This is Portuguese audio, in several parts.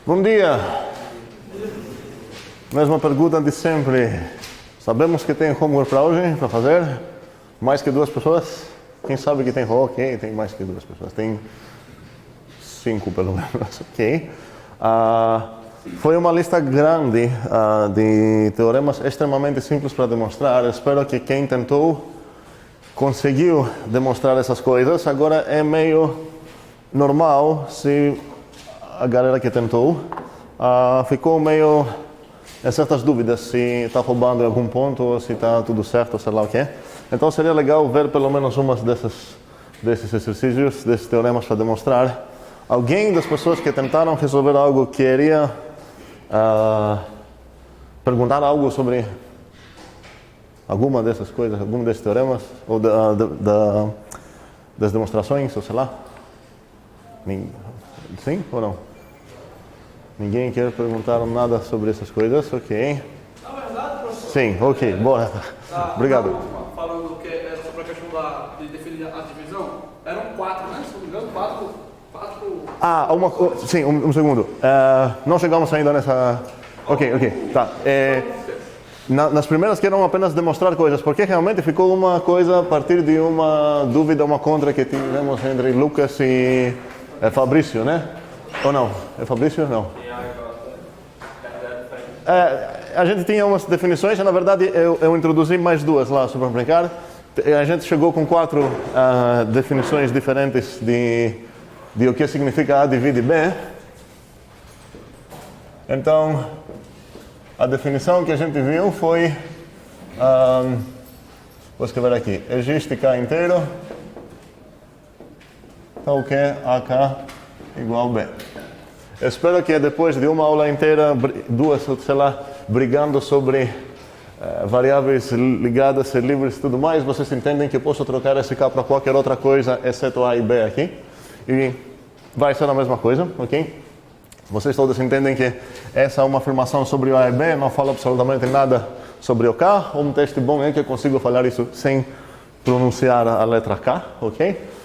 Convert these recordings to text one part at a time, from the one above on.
Bom dia! Mesma pergunta de sempre. Sabemos que tem homework para hoje, para fazer? Mais que 2 pessoas? Quem sabe que tem ok, tem mais que 2 pessoas. Tem 5 pelo menos, ok. Foi uma lista grande de teoremas extremamente simples para demonstrar. Espero que quem tentou conseguiu demonstrar essas coisas. Agora é meio normal se a galera que tentou ficou meio em certas dúvidas se está roubando em algum ponto ou se está tudo certo, sei lá o que. Então seria legal ver pelo menos umas desses exercícios, desses teoremas para demonstrar. Alguém das pessoas que tentaram resolver algo queria perguntar algo sobre alguma dessas coisas, algum desses teoremas ou das demonstrações, ou sei lá? Sim ou não? Ninguém quer perguntar nada sobre essas coisas? Ok. Na verdade, professor... Sim, ok, bora. Obrigado. Falando que era sobre a questão de definir a divisão, eram 4, né? Se não me engano, 4... Sim, um segundo. Não chegamos ainda nessa... Ok, tá. Nas primeiras que eram apenas demonstrar coisas, porque realmente ficou uma coisa a partir de uma dúvida, uma contra que tivemos entre Lucas e Fabrício, né? Ou não? É Fabrício? Não. A gente tinha umas definições, e na verdade eu introduzi mais 2 lá para brincar. A gente chegou com 4 definições diferentes de o que significa A divide B. Então, a definição que a gente viu foi, vou escrever aqui, existe K inteiro, tal que AK igual B. Espero que depois de uma aula inteira, 2, sei lá, brigando sobre variáveis ligadas, ser livres e tudo mais, vocês entendem que eu posso trocar esse K para qualquer outra coisa, exceto A e B aqui. E vai ser a mesma coisa, ok? Vocês todos entendem que essa é uma afirmação sobre o A e B, não fala absolutamente nada sobre o K. Um teste bom é que eu consigo falar isso sem pronunciar a letra K, ok?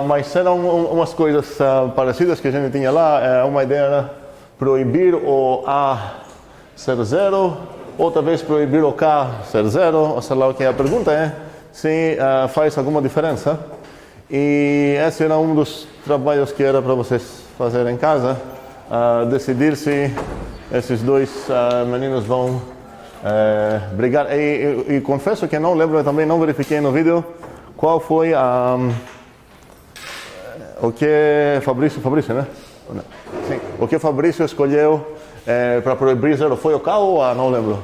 Mas eram umas coisas parecidas que a gente tinha lá. Uma ideia era proibir o A ser 0, ou talvez proibir o K ser 0, ou sei lá o que. A pergunta é se faz alguma diferença. E esse era um dos trabalhos que era para vocês fazerem em casa, decidir se esses 2 meninos vão brigar. E confesso que não lembro, eu também não verifiquei no vídeo qual foi o que Fabrício, né? Sim. O que Fabrício escolheu para proibir 0 foi o K ou o A? Não lembro.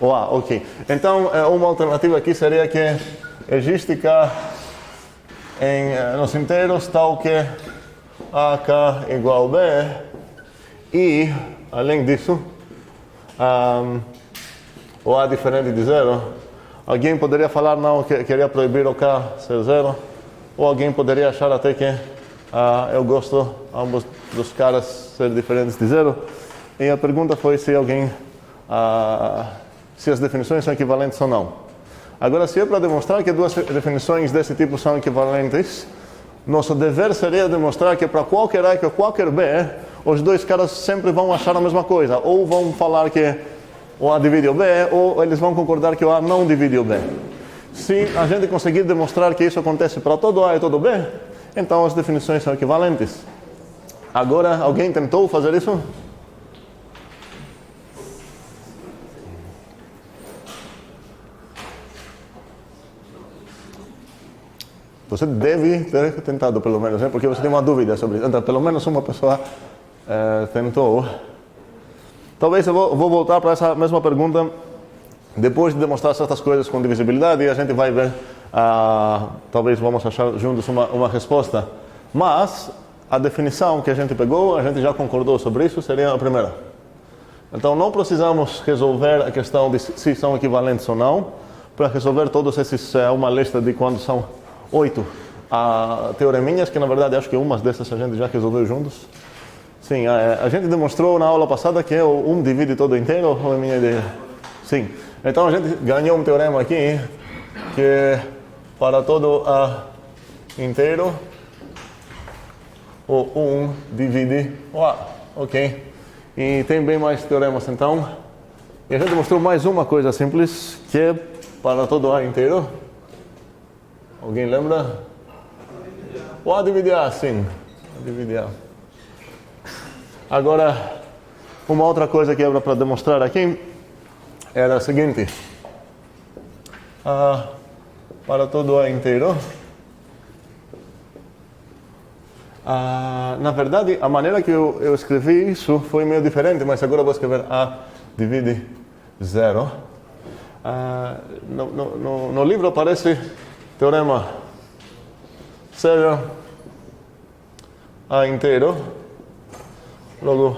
O A, ok. Então, uma alternativa aqui seria que existe K nos inteiros tal que AK igual B e, além disso, o A diferente de 0. Alguém poderia falar não, que queria proibir o K ser 0, ou alguém poderia achar até que eu gosto ambos dos caras ser diferentes de 0. E a pergunta foi se se as definições são equivalentes ou não. Agora, se é para demonstrar que 2 definições desse tipo são equivalentes, nosso dever seria demonstrar que para qualquer A e qualquer B, os 2 caras sempre vão achar a mesma coisa. Ou vão falar que o A divide o B, ou eles vão concordar que o A não divide o B. Se a gente conseguir demonstrar que isso acontece para todo A e todo B, então as definições são equivalentes. Agora, alguém tentou fazer isso? Você deve ter tentado, pelo menos, né? Porque você tem uma dúvida sobre isso. Então, pelo menos uma pessoa tentou. Talvez eu vou voltar para essa mesma pergunta depois de demonstrar certas coisas com divisibilidade e a gente vai ver, talvez vamos achar juntos uma resposta. Mas a definição que a gente pegou, a gente já concordou sobre isso, seria a primeira. Então não precisamos resolver a questão de se são equivalentes ou não. Para resolver todos esses, uma lista de quando são 8 teoreminhas, que na verdade acho que umas dessas a gente já resolveu juntos. Sim, a gente demonstrou na aula passada que o 1 divide todo inteiro, ou é minha ideia? Sim. Então a gente ganhou um teorema aqui, que para todo A inteiro, o 1 divide o A. Ok. E tem bem mais teoremas então. E a gente mostrou mais uma coisa simples, que é para todo A inteiro. Alguém lembra? O A dividir A, sim. A dividir A. Agora, uma outra coisa que era para demonstrar aqui era a seguinte. Para todo A inteiro. Na verdade, a maneira que eu escrevi isso foi meio diferente, mas agora eu vou escrever A divide 0. No livro aparece teorema seja A inteiro, logo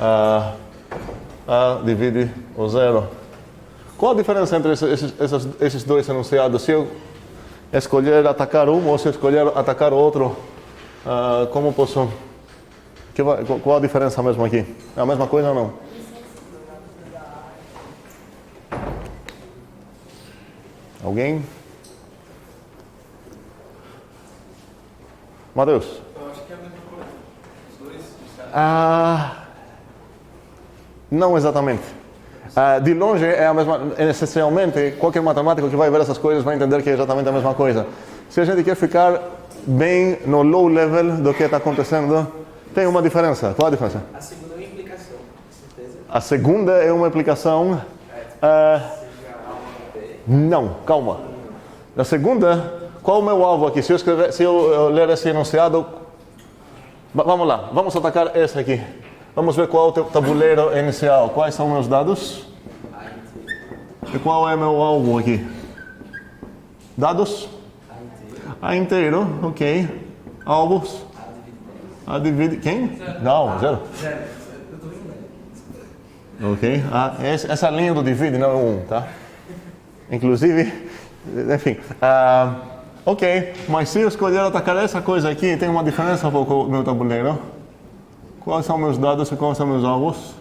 A divide o 0. Qual a diferença entre esses dois enunciados? Se eu escolher atacar um ou se eu escolher atacar o outro, como posso... Qual a diferença mesmo aqui? É a mesma coisa ou não? Alguém? Mateus? Eu acho que é a mesma coisa. Os dois. Não exatamente. De longe é a mesma, essencialmente, qualquer matemático que vai ver essas coisas vai entender que é exatamente a mesma coisa. Se a gente quer ficar bem no low level do que está acontecendo, tem uma diferença. Qual a diferença? A segunda é uma implicação, com certeza. A segunda é uma implicação. Não, calma. A segunda, qual é o meu alvo aqui? Se eu ler esse enunciado, vamos lá, vamos atacar esse aqui. Vamos ver qual é o teu tabuleiro inicial. Quais são meus dados? E qual é meu alvo aqui? Dados? A inteiro, ok. Alvos? A divide. Quem? Não, 0. Ok. Essa linha do divide não é 1, tá? Inclusive, enfim. Ok, mas se eu escolher atacar essa coisa aqui, tem uma diferença com o meu tabuleiro. Quais são meus dados e quais são meus alvos?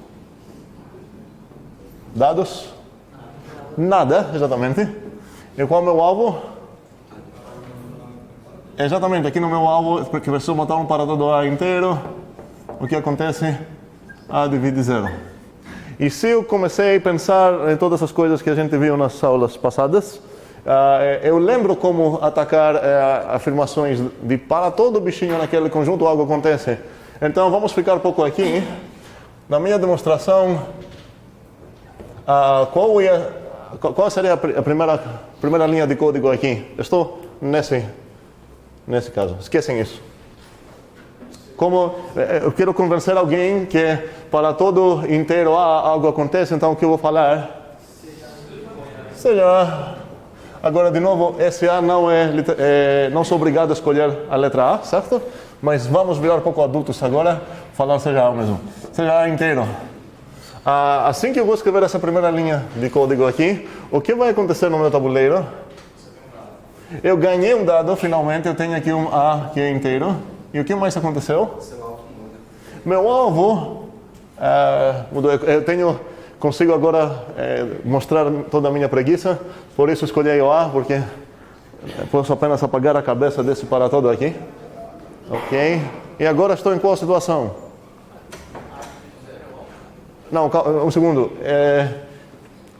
Dados? Nada, exatamente. E qual é o meu alvo? Exatamente, aqui no meu alvo, porque preciso botar um para todo A inteiro, o que acontece? A divide 0. E se eu comecei a pensar em todas as coisas que a gente viu nas aulas passadas, eu lembro como atacar afirmações de para todo bichinho naquele conjunto algo acontece. Então vamos ficar um pouco aqui. Na minha demonstração, qual seria a primeira linha de código aqui? Estou nesse caso. Esquecem isso. Como eu quero convencer alguém que para todo inteiro algo acontece, então o que eu vou falar? Seja. Agora, de novo, esse A não sou obrigado a escolher a letra A, certo? Mas vamos virar um pouco adultos agora, falar seja A mesmo. Seja A inteiro. Assim que eu vou escrever essa primeira linha de código aqui, o que vai acontecer no meu tabuleiro? Eu ganhei um dado, finalmente, eu tenho aqui um A que é inteiro. E o que mais aconteceu? Meu alvo mudou. Consigo agora mostrar toda a minha preguiça, por isso escolhi o A, porque posso apenas apagar a cabeça desse para todo aqui. Ok. E agora estou em qual situação? Não, um segundo.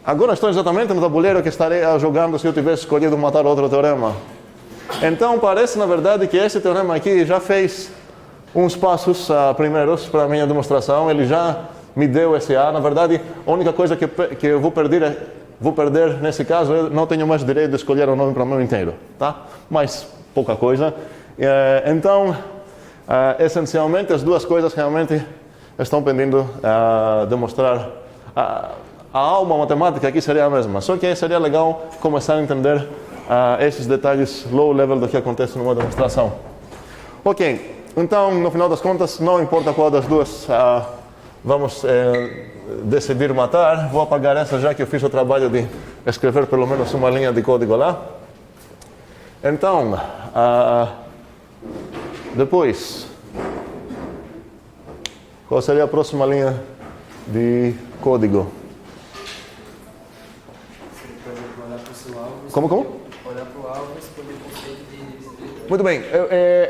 Agora estou exatamente no tabuleiro que estarei jogando se eu tivesse escolhido matar outro teorema. Então parece na verdade que esse teorema aqui já fez uns passos primeiros para a minha demonstração. Ele já me deu esse A. Na verdade, a única coisa que eu vou perder nesse caso, eu não tenho mais direito de escolher o nome para o meu inteiro, tá? Mas pouca coisa. Então, essencialmente, as duas coisas realmente estão pendendo demonstrar. A alma matemática aqui seria a mesma, só que seria legal começar a entender esses detalhes low level do que acontece numa demonstração. Ok, então, no final das contas, não importa qual das duas vamos decidir matar, vou apagar essa já que eu fiz o trabalho de escrever pelo menos uma linha de código lá. Então, depois, qual seria a próxima linha de código? Olhar para o seu alvo. Como? Olhar para o alvo e escolher o conceito de divisibilidade. Muito bem.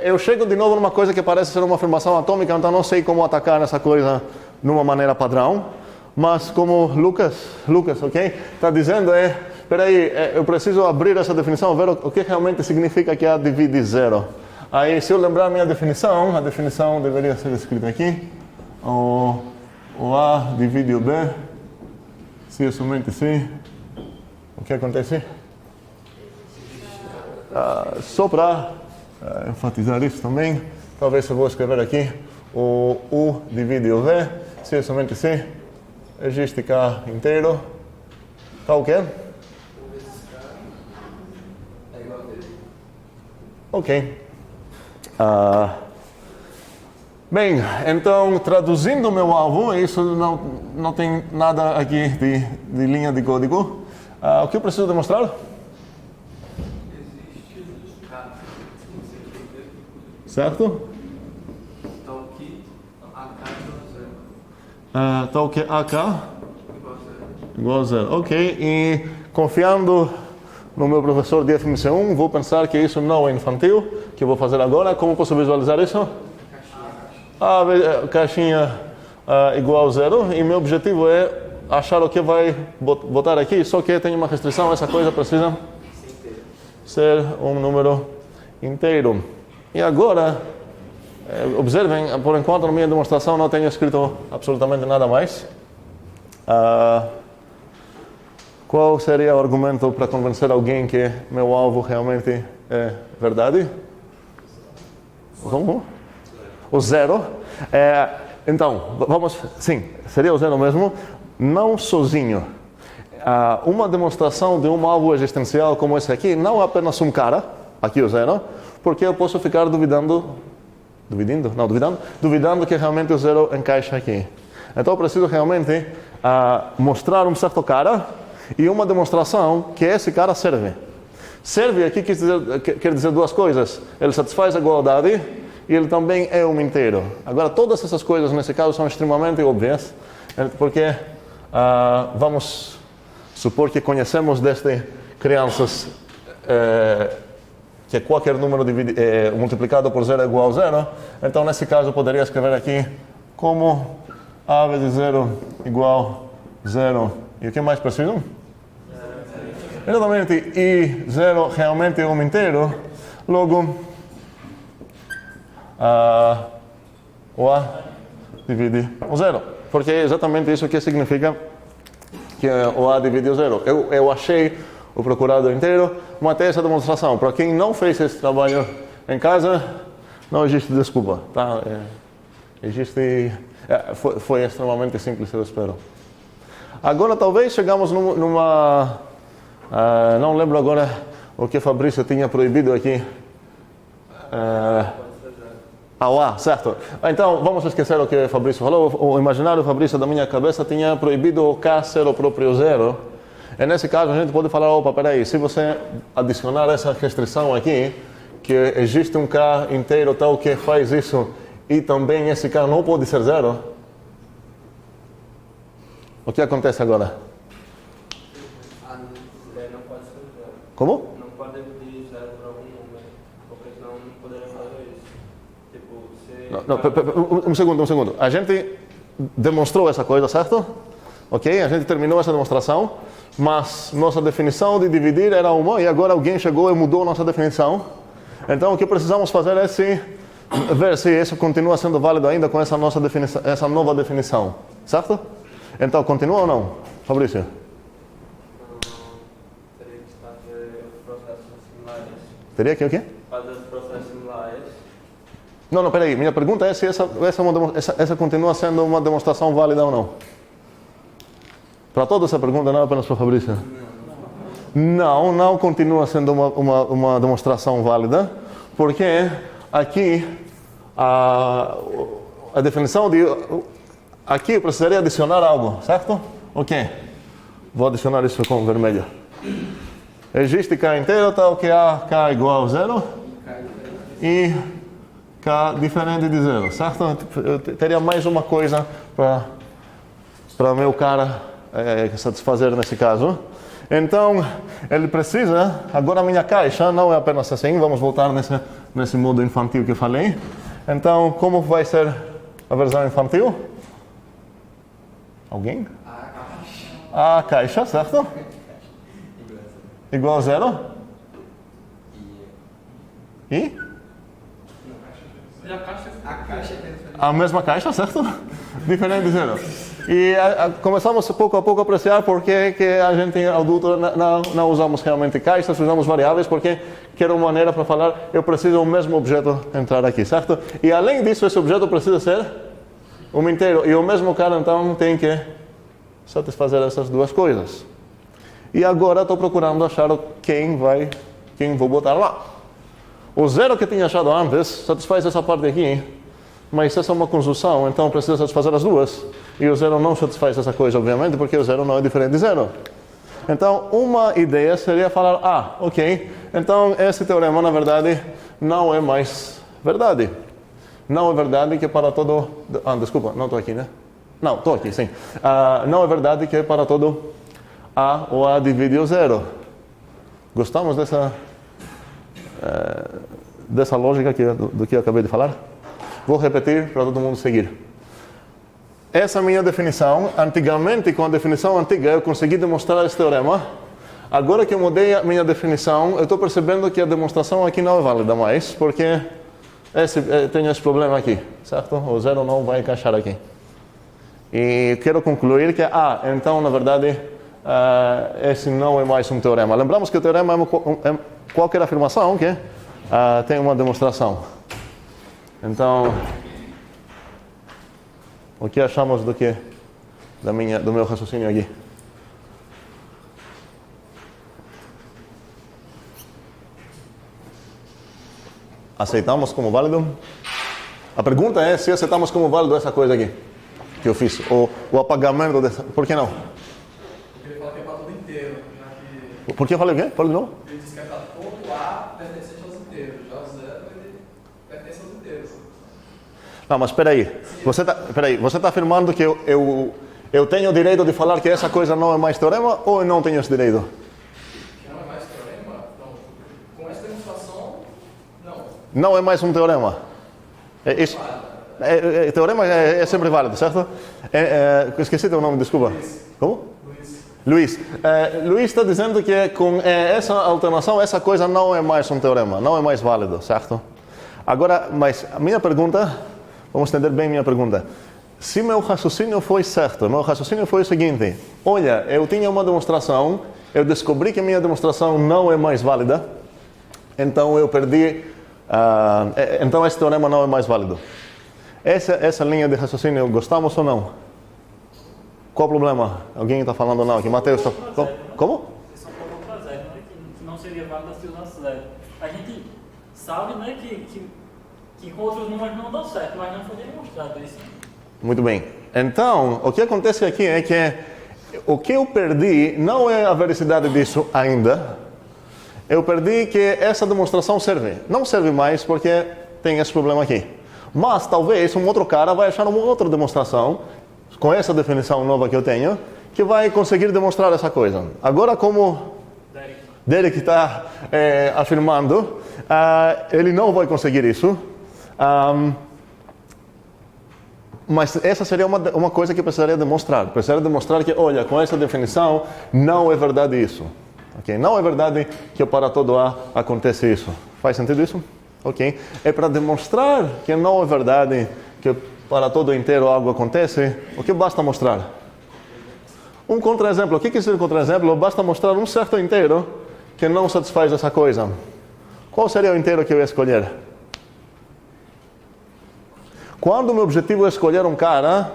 Eu chego de novo numa coisa que parece ser uma afirmação atômica, então não sei como atacar essa coisa numa maneira padrão. Mas como Lucas, ok? Está dizendo peraí, eu preciso abrir essa definição, ver o que realmente significa que A divide zero. Aí, se eu lembrar a minha definição, a definição deveria ser escrita aqui. O A divide o B, se e somente se. O que acontece? Só para enfatizar isso também, talvez eu vou escrever aqui. O U divide o V, se e somente se. Existe K inteiro. Tá o quê? Ok. Bem, então, traduzindo o meu alvo, isso não tem nada aqui de linha de código. O que eu preciso demonstrar? Existe K. Certo? Então que AK igual a 0. Tá o que AK Igual a 0. igual a 0. Ok, e confiando no meu professor de FMC1, vou pensar que isso não é infantil, que eu vou fazer agora. Como posso visualizar isso? A caixinha igual a 0, e meu objetivo é achar o que vai botar aqui, só que tem uma restrição, essa coisa precisa ser um número inteiro. E agora, observem, por enquanto na minha demonstração não tenho escrito absolutamente nada mais. Qual seria o argumento para convencer alguém que meu alvo realmente é verdade? Como? O zero. Então, vamos... Sim, seria o zero mesmo. Não sozinho. Uma demonstração de um alvo existencial como esse aqui não é apenas um cara, aqui o zero, porque eu posso ficar duvidando que realmente o zero encaixa aqui. Então eu preciso realmente mostrar um certo cara e uma demonstração que esse cara serve. Serve aqui quer dizer duas coisas. Ele satisfaz a igualdade e ele também é um inteiro. Agora, todas essas coisas nesse caso são extremamente óbvias, porque vamos supor que conhecemos desde crianças que qualquer número multiplicado por 0 é igual a 0. Então, nesse caso, eu poderia escrever aqui como A vezes 0 igual a 0. E o que mais preciso? Exatamente, e 0 realmente é um inteiro, logo o A divide o 0. Porque é exatamente isso que significa que o A divide o 0. Eu achei o procurado inteiro, matei essa demonstração. Para quem não fez esse trabalho em casa, não existe desculpa. Tá? Foi extremamente simples, eu espero. Agora talvez chegamos numa... não lembro agora o que Fabrício tinha proibido aqui. O A, certo. Então, vamos esquecer o que Fabrício falou. O imaginário Fabrício da minha cabeça tinha proibido o K ser o próprio zero. E nesse caso a gente pode falar, opa, peraí, se você adicionar essa restrição aqui, que existe um K inteiro tal que faz isso, e também esse K não pode ser zero, o que acontece agora? Não pode ser 0. Como? Não pode dividir 0 para algum número, porque senão não poderia fazer isso. Tipo, Um segundo. A gente demonstrou essa coisa, certo? Ok? A gente terminou essa demonstração, mas nossa definição de dividir era uma, e agora alguém chegou e mudou nossa definição. Então, o que precisamos fazer é ver se isso continua sendo válido ainda com essa nossa definição, essa nova definição, certo? Então, continua ou não, Fabrício? teria que fazer processos similares. Teria que o quê? Fazer os processos similares. Não, peraí. Minha pergunta é se essa continua sendo uma demonstração válida ou não. Para toda essa pergunta, não apenas para o Fabrício. Não continua sendo uma demonstração válida, porque aqui a definição de... Aqui eu precisaria adicionar algo, certo? Ok. Vou adicionar isso com vermelho. Existe K inteiro, tal que K igual a 0 e K diferente de 0, certo? Eu teria mais uma coisa para meu cara satisfazer nesse caso. Então, ele precisa, agora a minha caixa não é apenas assim, vamos voltar nesse modo infantil que eu falei. Então, como vai ser a versão infantil? Alguém? A caixa, certo? Igual a 0? E? E a caixa A mesma caixa, certo? Diferente de 0. E começamos pouco a pouco a apreciar porque que a gente adulto não usamos realmente caixas, usamos variáveis porque quero uma maneira para falar, eu preciso do mesmo objeto entrar aqui, certo? E além disso, esse objeto precisa ser um inteiro. E o mesmo cara, então, tem que satisfazer essas duas coisas. E agora estou procurando achar quem vou botar lá. O 0 que tinha achado antes satisfaz essa parte aqui, hein? Mas essa é uma conjunção, então precisa satisfazer as duas. E o 0 não satisfaz essa coisa, obviamente, porque o 0 não é diferente de 0. Então, uma ideia seria falar, ok, então esse teorema, na verdade, não é mais verdade. Não é verdade que para todo... desculpa, não estou aqui, né? Não, estou aqui, sim. Não é verdade que para todo A ou A divide o 0. Gostamos dessa lógica do que eu acabei de falar? Vou repetir para todo mundo seguir. Essa é a minha definição. Antigamente, com a definição antiga, eu consegui demonstrar esse teorema. Agora que eu mudei a minha definição, eu estou percebendo que a demonstração aqui não é válida mais, porque tenho esse problema aqui, certo? O 0 não vai encaixar aqui. E quero concluir que, então, na verdade, esse não é mais um teorema. Lembramos que o teorema é qualquer afirmação que tem uma demonstração. Então, o que achamos do meu raciocínio aqui? Aceitamos como válido? A pergunta é se aceitamos como válido essa coisa aqui que eu fiz, o apagamento dessa. Por que não? Porque ele fala que é para tudo inteiro. Por que eu falei o quê? Fala de novo. Ele diz que é para todo A pertencente aos inteiros. Já o 0 ele pertence aos inteiros. Não, mas espera aí. Você está afirmando que eu tenho o direito de falar que essa coisa não é mais teorema ou eu não tenho esse direito? Que não é mais teorema? Não. Com essa demonstração, não. Não é mais um teorema. Teorema é sempre válido, certo? Esqueci teu nome, desculpa. Como? Luiz. Luiz está dizendo que com essa alternação, essa coisa não é mais um teorema, não é mais válido, certo? Agora, mas a minha pergunta, vamos entender bem minha pergunta. Se meu raciocínio foi certo, meu raciocínio foi o seguinte: olha, eu tinha uma demonstração, eu descobri que a minha demonstração não é mais válida, então eu perdi, então esse teorema não é mais válido. Essa linha de raciocínio, gostamos ou não? Qual o problema? Alguém está falando não aqui? Mateus está... Como? Você só colocou para 0, né? Que não seria válido se usasse 0. A gente sabe, né, que com outros números não dá certo, mas não foi demonstrado isso. Muito bem. Então, o que acontece aqui é que o que eu perdi não é a veracidade disso ainda. Eu perdi que essa demonstração serve. Não serve mais porque tem esse problema aqui. Mas talvez um outro cara vai achar uma outra demonstração com essa definição nova que eu tenho, que vai conseguir demonstrar essa coisa. Agora, como Derek está afirmando, ele não vai conseguir isso. Mas essa seria uma coisa que eu precisaria demonstrar. Precisaria demonstrar que, olha, com essa definição, não é verdade isso. Okay? Não é verdade que para todo A acontece isso. Faz sentido isso? Ok. É para demonstrar que não é verdade que para todo inteiro algo acontece, o que basta mostrar? Um contra-exemplo. O que quer dizer contra-exemplo? Basta mostrar um certo inteiro que não satisfaz essa coisa. Qual seria o inteiro que eu ia escolher? Quando o meu objetivo é escolher um cara,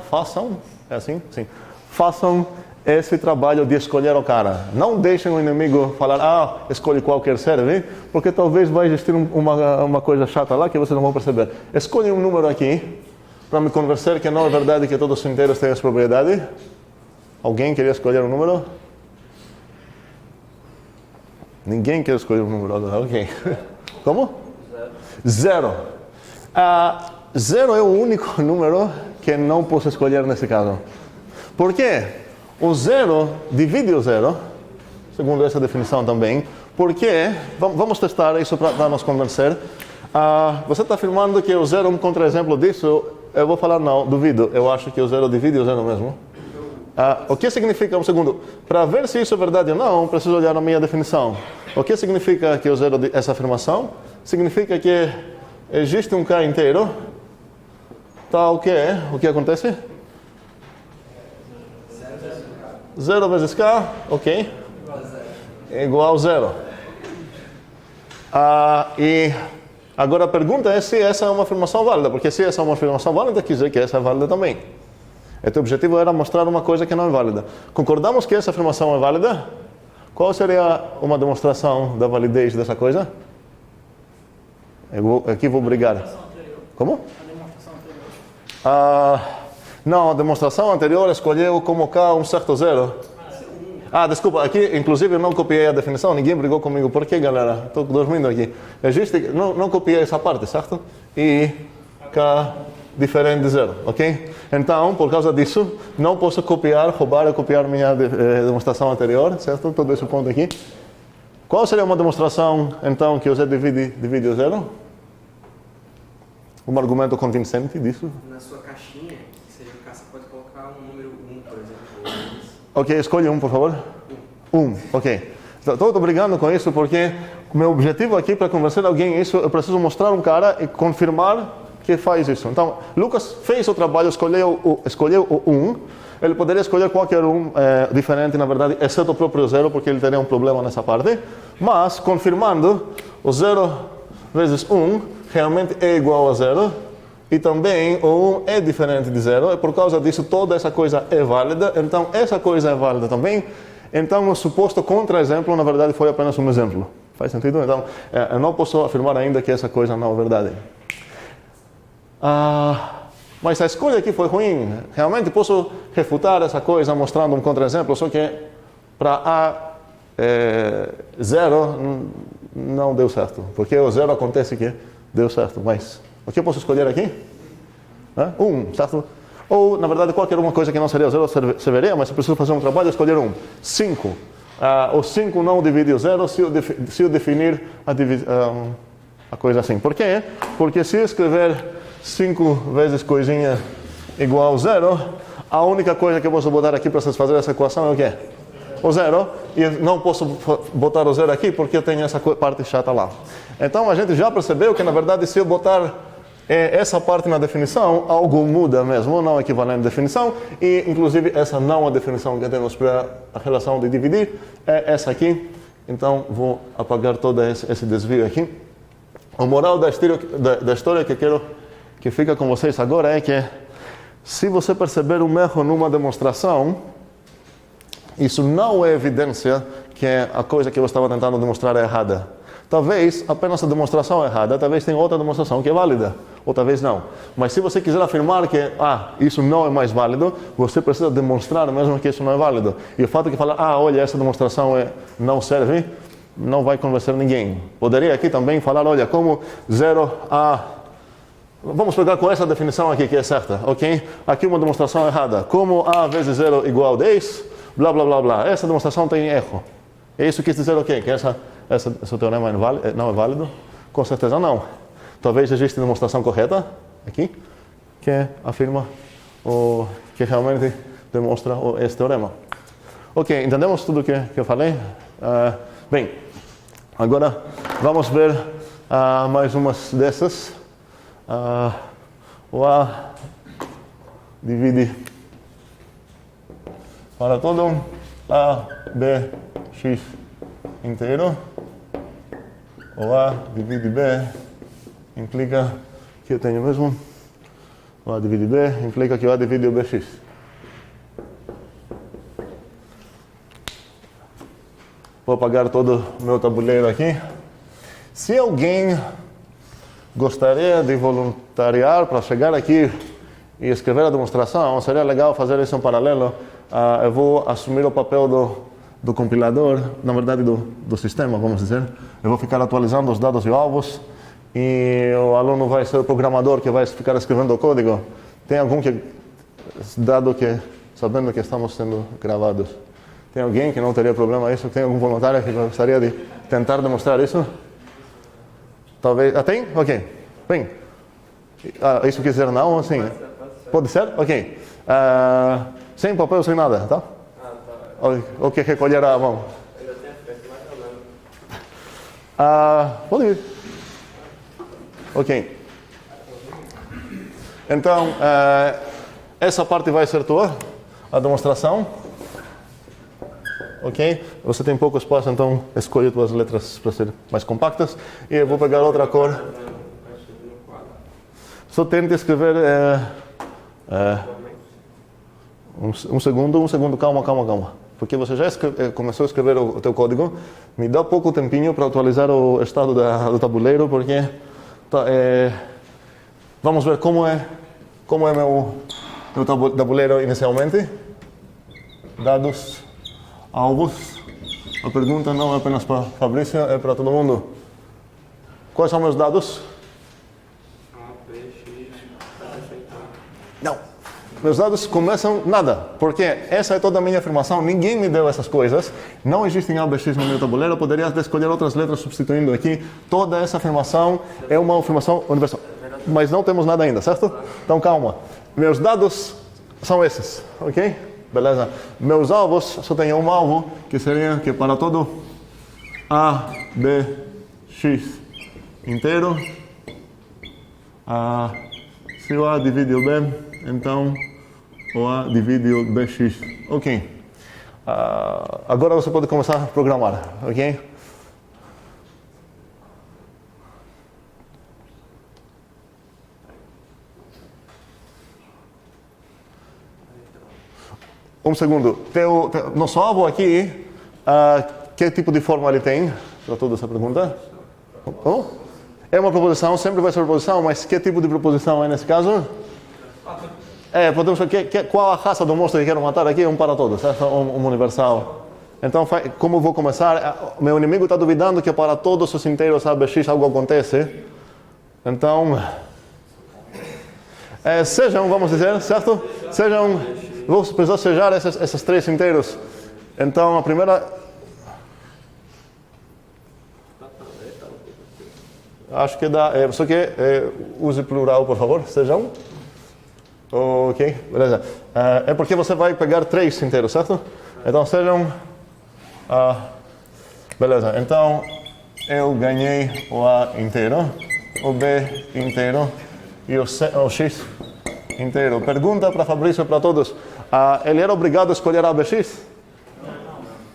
façam, é assim? Sim. Façam esse trabalho de escolher o cara. Não deixem o inimigo falar, escolhe qualquer serve, porque talvez vai existir uma coisa chata lá que vocês não vão perceber. Escolhe um número aqui, para me convencer que não é verdade que todos os inteiros têm essa propriedade. Alguém queria escolher um número? Ninguém quer escolher um número, ok. Como? 0. 0 é o único número que não posso escolher nesse caso. Por quê? o zero divide o zero, segundo essa definição também, porque, vamos testar isso para nos convencer. Você está afirmando que o zero, um contra-exemplo disso, eu vou falar não, duvido, eu acho que o zero divide o zero mesmo. O que significa, um segundo, para ver se isso é verdade ou não, preciso olhar a minha definição. O que significa que o zero, essa afirmação? Significa que existe um K inteiro, tal que o que acontece? 0 vezes K, ok? Igual a zero. E agora a pergunta é se essa é uma afirmação válida, porque se essa é uma afirmação válida, quer dizer que essa é válida também. Então o objetivo era mostrar uma coisa que não é válida. Concordamos que essa afirmação é válida? Qual seria uma demonstração da validez dessa coisa? Aqui vou brigar. Como? A demonstração anterior. Não, a demonstração anterior escolheu como K um certo zero. Desculpa, aqui inclusive eu não copiei a definição, ninguém brigou comigo. Por quê, galera? Estou dormindo aqui. Não copiei essa parte, certo? E K diferente de zero, ok? Então, por causa disso, não posso roubar ou copiar minha demonstração anterior, certo? Todo esse ponto aqui. Qual seria uma demonstração, então, que o z divide o zero? Um argumento convincente disso? Na sua caixinha, que seja o K, você pode colocar um número 1, por exemplo. Ok, escolhe um, por favor. 1, ok. Estou brigando com isso porque o meu objetivo aqui para convencer alguém isso, eu preciso mostrar um cara e confirmar que faz isso. Então, Lucas fez o trabalho, escolheu o 1. Ele poderia escolher qualquer um diferente, na verdade, exceto o próprio zero, porque ele teria um problema nessa parte. Mas, confirmando, o 0 vezes 1 realmente é igual a zero. E também o 1 é diferente de zero. E por causa disso, toda essa coisa é válida. Então, essa coisa é válida também. Então, o suposto contra-exemplo, na verdade, foi apenas um exemplo. Faz sentido? Então, eu não posso afirmar ainda que essa coisa não é verdade. Mas a escolha aqui foi ruim. Realmente posso refutar essa coisa mostrando um contra-exemplo, só que para zero não deu certo. Porque o zero acontece que deu certo. Mas o que eu posso escolher aqui? 1, certo? Ou, na verdade, qualquer uma coisa que não seria zero serviria, mas se eu preciso fazer um trabalho, escolher 1. 5. O 5 não divide o zero se eu definir a coisa assim. Por quê? Porque se eu escrever 5 vezes coisinha igual a zero, a única coisa que eu posso botar aqui para satisfazer essa equação é o quê? O zero. E não posso botar o zero aqui porque eu tenho essa parte chata lá. Então a gente já percebeu que, na verdade, se eu botar essa parte na definição, algo muda mesmo, não equivalente à definição. E, inclusive, essa não é a definição que temos para a relação de dividir, é essa aqui. Então, vou apagar todo esse desvio aqui. A moral da história que quero que fica com vocês agora é que, se você perceber um erro numa demonstração, isso não é evidência que a coisa que eu estava tentando demonstrar é errada. Talvez apenas a demonstração é errada, talvez tenha outra demonstração que é válida, ou talvez não. Mas se você quiser afirmar que isso não é mais válido, você precisa demonstrar mesmo que isso não é válido. E o fato de falar, olha, essa demonstração não serve, não vai convencer ninguém. Poderia aqui também falar, olha, como 0 a... Vamos pegar com essa definição aqui que é certa, ok? Aqui uma demonstração errada. Como a vezes 0 igual a 10, blá, blá, blá, blá. Essa demonstração tem erro. Isso quer dizer o quê? Que esse teorema não é válido? Com certeza não. Talvez exista uma demonstração correta aqui que afirma que realmente demonstra esse teorema. Ok, entendemos tudo que eu falei? Bem, agora vamos ver mais umas dessas. O A divide para todo A, B, X inteiro. O A divide B implica que eu tenho mesmo. O A divide B implica que o A divide o BX. Vou apagar todo o meu tabuleiro aqui. Se alguém gostaria de voluntariar para chegar aqui e escrever a demonstração, seria legal fazer isso em paralelo. Eu vou assumir o papel do compilador, na verdade do sistema, vamos dizer. Eu vou ficar atualizando os dados e alvos e o aluno vai ser o programador que vai ficar escrevendo o código. Tem algum dado que sabendo que estamos sendo gravados. Tem alguém que não teria problema isso? Tem algum voluntário que gostaria de tentar demonstrar isso? Talvez. Ah, tem? Ok. Bem. Isso quer dizer não ou sim? Pode ser? Ok. Sem papel, sem nada, tá? Ou quer recolher a mão? Eu tenho feito, mas não. Pode ir. Ok. Então, essa parte vai ser tua, a demonstração. Ok? Você tem pouco espaço, então escolhe tuas letras para ser mais compactas. E eu vou pegar outra cor. Só tente escrever... um segundo, calma. Porque você já começou a escrever o teu código. Me dá pouco tempinho para atualizar o estado do tabuleiro, porque... vamos ver como é meu tabuleiro inicialmente. Dados, alvos. A pergunta não é apenas para Fabrício, é para todo mundo. Quais são meus dados? A, B, X, Não. Meus dados começam nada, porque essa é toda a minha afirmação. Ninguém me deu essas coisas. Não existem ABX no meu tabuleiro. Eu poderia escolher outras letras substituindo aqui. Toda essa afirmação é uma afirmação universal. Mas não temos nada ainda, certo? Então calma. Meus dados são esses, ok? Beleza. Meus alvos, só tenho um alvo, que seria que para todo A, B, X inteiro, se o A divide o B, então o A divide o BX. Ok. Agora você pode começar a programar, ok? Um segundo. Nosso alvo aqui, que tipo de forma ele tem? Para toda essa pergunta? É uma proposição, sempre vai ser proposição, mas que tipo de proposição é nesse caso? Podemos ver qual a raça do monstro que quero matar aqui? Um para todos, certo? Um universal. Então, como vou começar? Meu inimigo está duvidando que para todos os inteiros ABX algo acontece. Então, sejam, vamos dizer, certo? Sejam, vou precisar sejar esses três inteiros. Então, a primeira... Acho que dá, só que use plural, por favor, sejam. Ok, beleza. É porque você vai pegar três inteiros, certo? Então, sejam... beleza, então eu ganhei o A inteiro, o B inteiro e o X inteiro. Pergunta para Fabrício, para todos. Ele era obrigado a escolher ABX?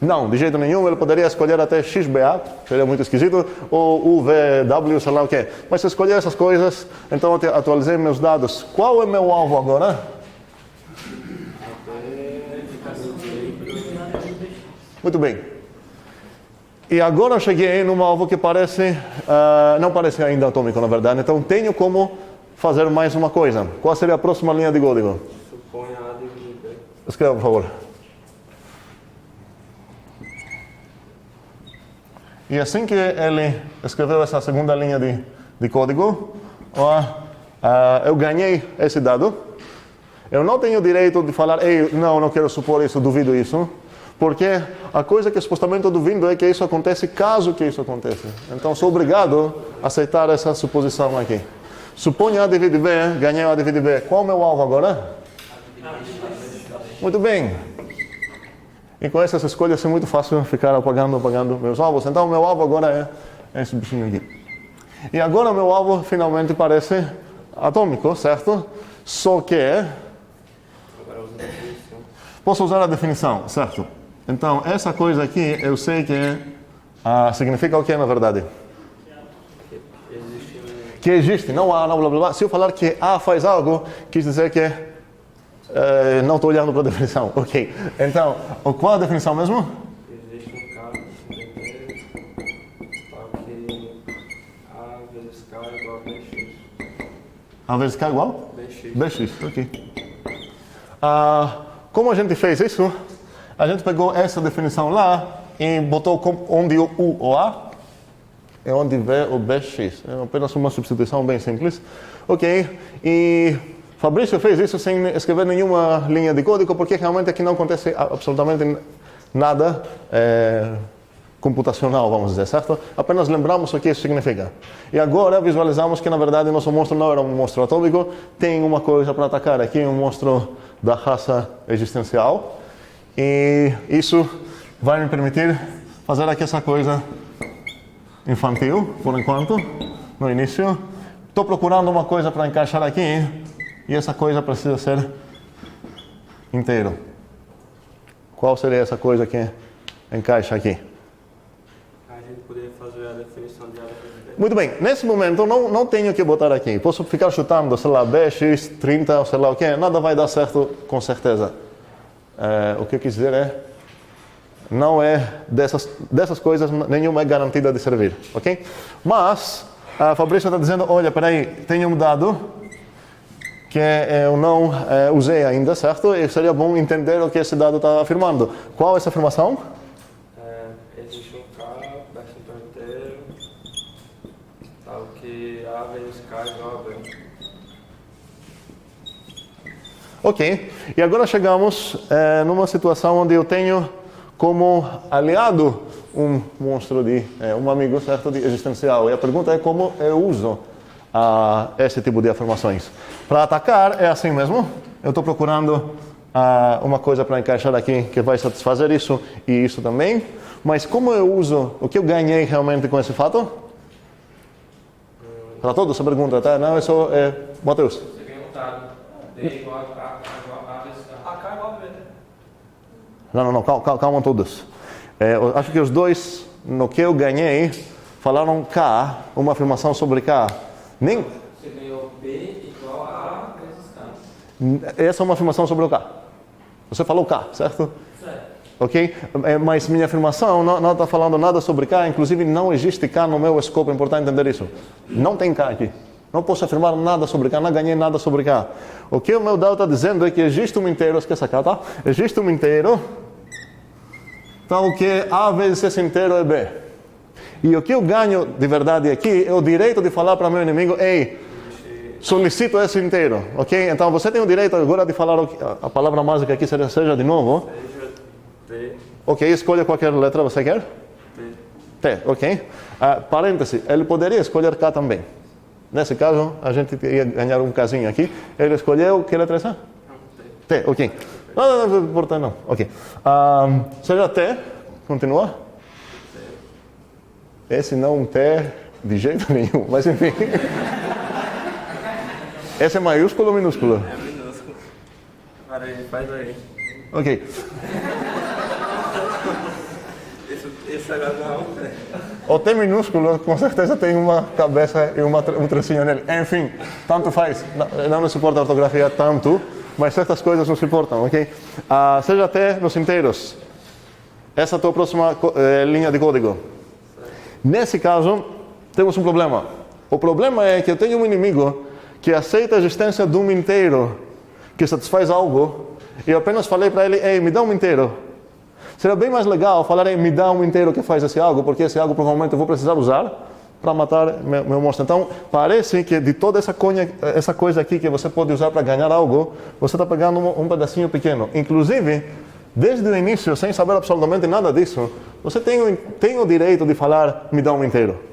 Não, de jeito nenhum. Ele poderia escolher até XBA, seria muito esquisito, ou UVW, sei lá o quê. Mas se escolher essas coisas, então eu atualizei meus dados. Qual é meu alvo agora? Muito bem. E agora eu cheguei num alvo que parece, não parece ainda atômico, na verdade. Então tenho como fazer mais uma coisa. Qual seria a próxima linha de código? Supõe A dividido B. Escreva, por favor. E assim que ele escreveu essa segunda linha de código, eu ganhei esse dado. Eu não tenho direito de falar, ei, não quero supor isso, duvido isso. Porque a coisa que supostamente eu duvido é que isso acontece caso que isso aconteça. Então sou obrigado a aceitar essa suposição aqui. Suponha A divide B, ganhei A divide B. Qual é o meu alvo agora? Muito bem. E com essas escolhas é muito fácil ficar apagando meus alvos. Então o meu alvo agora é esse bichinho aqui. E agora o meu alvo finalmente parece atômico, certo? Só que... Posso usar a definição, certo? Então essa coisa aqui eu sei que significa o que na verdade? Que existe, não há, não blá blá blá. Se eu falar que A faz algo, quis dizer que não estou olhando para a definição. Ok. Então, qual é a definição mesmo? Existe um caso inteiro para que A vezes K é igual a BX. A vezes K é igual? BX. BX, ok. Como a gente fez isso? A gente pegou essa definição lá e botou onde o U, o A, é onde V, o BX. É apenas uma substituição bem simples. Ok. E Fabrício fez isso sem escrever nenhuma linha de código, porque realmente aqui não acontece absolutamente nada computacional, vamos dizer, certo? Apenas lembramos o que isso significa. E agora visualizamos que, na verdade, nosso monstro não era um monstro atômico, tem uma coisa para atacar aqui, um monstro da raça existencial. E isso vai me permitir fazer aqui essa coisa infantil, por enquanto, no início. Estou procurando uma coisa para encaixar aqui, e essa coisa precisa ser inteiro. Qual seria essa coisa que encaixa aqui? A gente poderia fazer a definição de área residente. Muito bem, nesse momento não tenho que botar aqui. Posso ficar chutando, sei lá, BX, 30, sei lá o que, nada vai dar certo com certeza. O que eu quis dizer é, não é dessas coisas, nenhuma é garantida de servir, ok? Mas, a Fabrício está dizendo, olha, peraí, tenho um dado que eu não usei ainda, certo? E seria bom entender o que esse dado está afirmando. Qual é essa afirmação? Existe um K, percentual inteiro, tal que A vezes K igual a B. Ok, e agora chegamos numa situação onde eu tenho como aliado um monstro um amigo, certo, de existencial. E a pergunta é como eu uso esse tipo de afirmações. Para atacar é assim mesmo. Eu estou procurando uma coisa para encaixar aqui que vai satisfazer isso e isso também. Mas como eu uso, o que eu ganhei realmente com esse fato? Para todos essa pergunta, tá? Não, é só Matheus. Você ganha um dado. D igual a vezes A. AK igual a B, né? Não, calma todos. Eu acho que os dois, no que eu ganhei, falaram K, uma afirmação sobre K. Nem... Você ganhou B igual a vezes K. Essa é uma afirmação sobre o K. Você falou K, certo? Certo. Ok? Mas minha afirmação não está falando nada sobre K, inclusive não existe K no meu escopo, é importante entender isso. Não tem K aqui. Não posso afirmar nada sobre K, não ganhei nada sobre K. O que o meu dado está dizendo é que existe um inteiro, esqueça K, tá? Existe um inteiro, tal que A vezes esse inteiro é B. E o que eu ganho de verdade aqui é o direito de falar para meu inimigo, ei, solicito esse inteiro, ok? Então você tem o direito agora de falar a palavra mágica aqui, seja de novo. Seja T. Ok, escolha qualquer letra você quer. T, ok. Parêntese, ele poderia escolher K também. Nesse caso, a gente ia ganhar um casinho aqui. Ele escolheu, que letra é essa? T, ok. Não importa não, ok. Seja T, continua. Esse não T de jeito nenhum, mas enfim. Esse é maiúsculo ou minúsculo? É minúsculo. Para aí, faz aí. Ok. Esse agora não. O T minúsculo, com certeza tem uma cabeça e um tracinho nele. Enfim, tanto faz. Não nos importa a ortografia tanto, mas certas coisas nos importam, ok? Seja T nos inteiros. Essa é a tua próxima linha de código. Nesse caso, temos um problema. O problema é que eu tenho um inimigo que aceita a existência de um inteiro que satisfaz algo e eu apenas falei para ele, ei, me dá um inteiro. Seria bem mais legal falar, ei, me dá um inteiro que faz esse algo, porque esse algo provavelmente eu vou precisar usar para matar meu monstro. Então, parece que de toda essa coisa aqui que você pode usar para ganhar algo, você está pegando um pedacinho pequeno. Inclusive, desde o início, sem saber absolutamente nada disso, você tem o direito de falar, me dá um inteiro.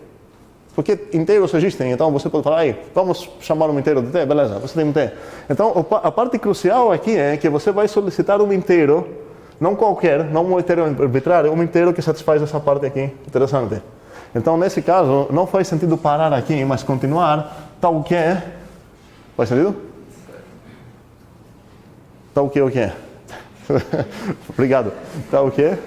Porque inteiros existem, então você pode falar, aí, vamos chamar um inteiro de T, beleza, você tem um T. Então, a parte crucial aqui é que você vai solicitar um inteiro, não qualquer, não um inteiro arbitrário, um inteiro que satisfaz essa parte aqui, interessante. Então, nesse caso, não faz sentido parar aqui, mas continuar, tal que é... Faz sentido? Tal que é o que é? Obrigado. Tal que é?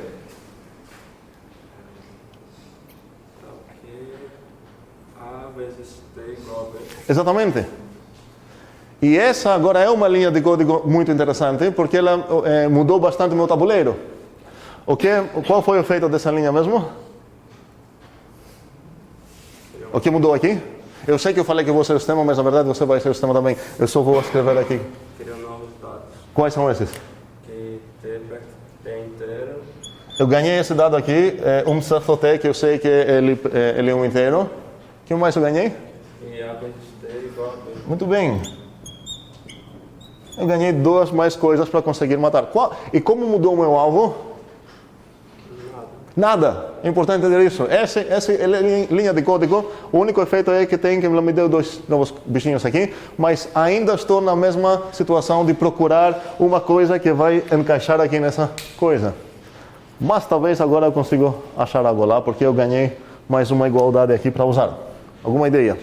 Exatamente. E essa agora é uma linha de código muito interessante, porque ela mudou bastante o meu tabuleiro. Qual foi o efeito dessa linha mesmo? O que mudou aqui? Eu sei que eu falei que eu vou ser o sistema, mas na verdade você vai ser o sistema também. Eu só vou escrever aqui. Criou novos dados. Quais são esses? Que T inteiro. Eu ganhei esse dado aqui, um certo T, que eu sei que ele é um inteiro. O que mais eu ganhei? E A vezes T igual a B. Muito bem. eu ganhei 2 mais coisas para conseguir matar. E como mudou o meu alvo? Nada. É importante entender isso. Essa é linha de código. O único efeito é que ela me deu 2 novos bichinhos aqui, mas ainda estou na mesma situação de procurar uma coisa que vai encaixar aqui nessa coisa. Mas talvez agora eu consiga achar algo lá, porque eu ganhei mais uma igualdade aqui para usar. Alguma ideia?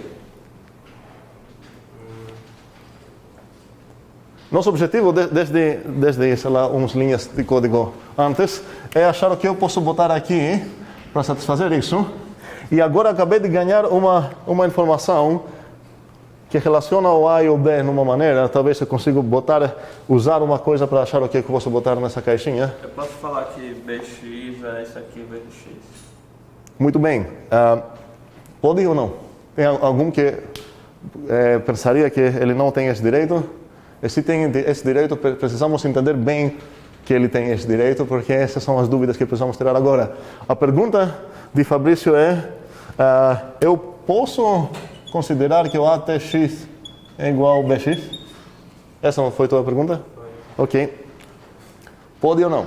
Nosso objetivo, desde sei lá, umas linhas de código antes, é achar o que eu posso botar aqui para satisfazer isso. E agora acabei de ganhar uma informação que relaciona o A e o B numa maneira. Talvez eu consiga usar uma coisa para achar o que eu posso botar nessa caixinha. Eu posso falar que BX é isso aqui vezes X. Muito bem. Pode ou não? Tem algum que pensaria que ele não tem esse direito? E se tem esse direito, precisamos entender bem que ele tem esse direito, porque essas são as dúvidas que precisamos tirar agora. A pergunta de Fabrício é: eu posso considerar que o ATX é igual ao BX? Essa foi a tua pergunta? Foi. Ok. Pode ou não?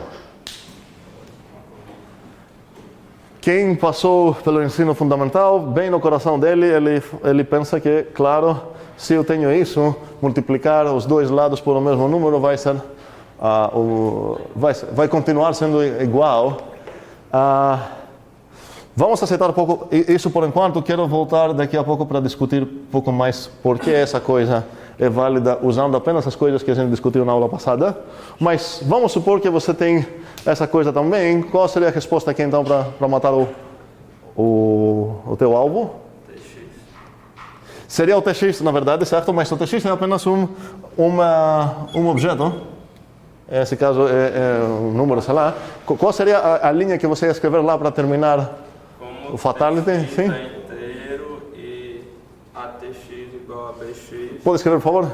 Quem passou pelo ensino fundamental, bem no coração dele, ele pensa que, claro, se eu tenho isso, multiplicar os 2 lados por o mesmo número vai continuar sendo igual. Vamos aceitar um pouco isso por enquanto. Quero voltar daqui a pouco para discutir um pouco mais por que essa coisa é válida usando apenas as coisas que a gente discutiu na aula passada. Mas vamos supor que você tem essa coisa também. Qual seria a resposta aqui então para matar o teu alvo? Seria o TX, na verdade, certo? Mas o TX é apenas um objeto. Nesse caso é um número, sei lá. Qual seria a linha que você ia escrever lá para terminar como o fatality? Sim? É inteiro e ATX igual a BX. Pode escrever, por favor?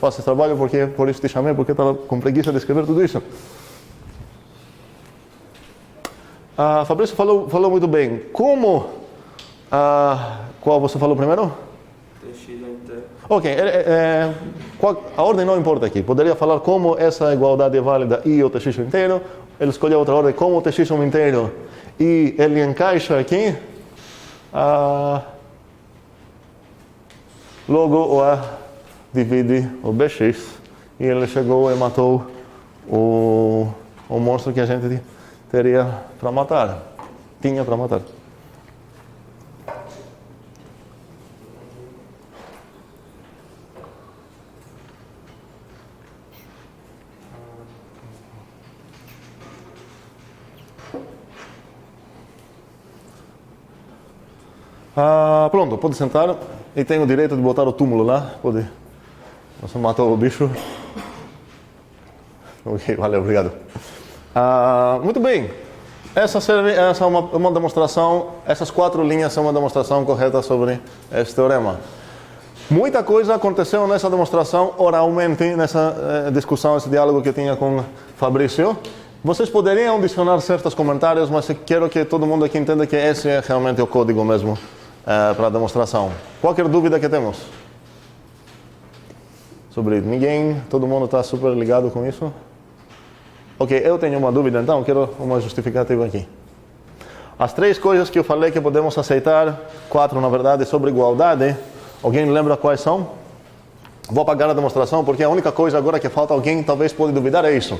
Faça esse trabalho, porque por isso te chamei, porque estava com preguiça de escrever tudo isso. Fabrício falou muito bem. Como... qual você falou primeiro? TX é inteiro. Ok, a ordem não importa aqui. Poderia falar como essa igualdade é válida e o TX inteiro. Ele escolheu outra ordem, como o TX inteiro e ele encaixa aqui. Logo o A divide o BX e ele chegou e matou o monstro que a gente teria para matar. Tinha para matar. Pronto, pode sentar. E tem o direito de botar o túmulo lá. Pode. Você matou o bicho. Ok, valeu, obrigado. Muito bem. Essa é uma demonstração. Essas 4 linhas são uma demonstração correta sobre este teorema. Muita coisa aconteceu nessa demonstração oralmente, nessa discussão, esse diálogo que eu tinha com Fabrício. Vocês poderiam adicionar certos comentários, mas eu quero que todo mundo aqui entenda que esse é realmente o código mesmo para a demonstração. Qualquer dúvida que temos sobre ninguém? Todo mundo está super ligado com isso? Ok, eu tenho uma dúvida então, quero uma justificativa aqui. As 3 coisas que eu falei que podemos aceitar, 4 na verdade, sobre igualdade, alguém lembra quais são? Vou apagar a demonstração porque a única coisa agora que falta alguém talvez pode duvidar é isso.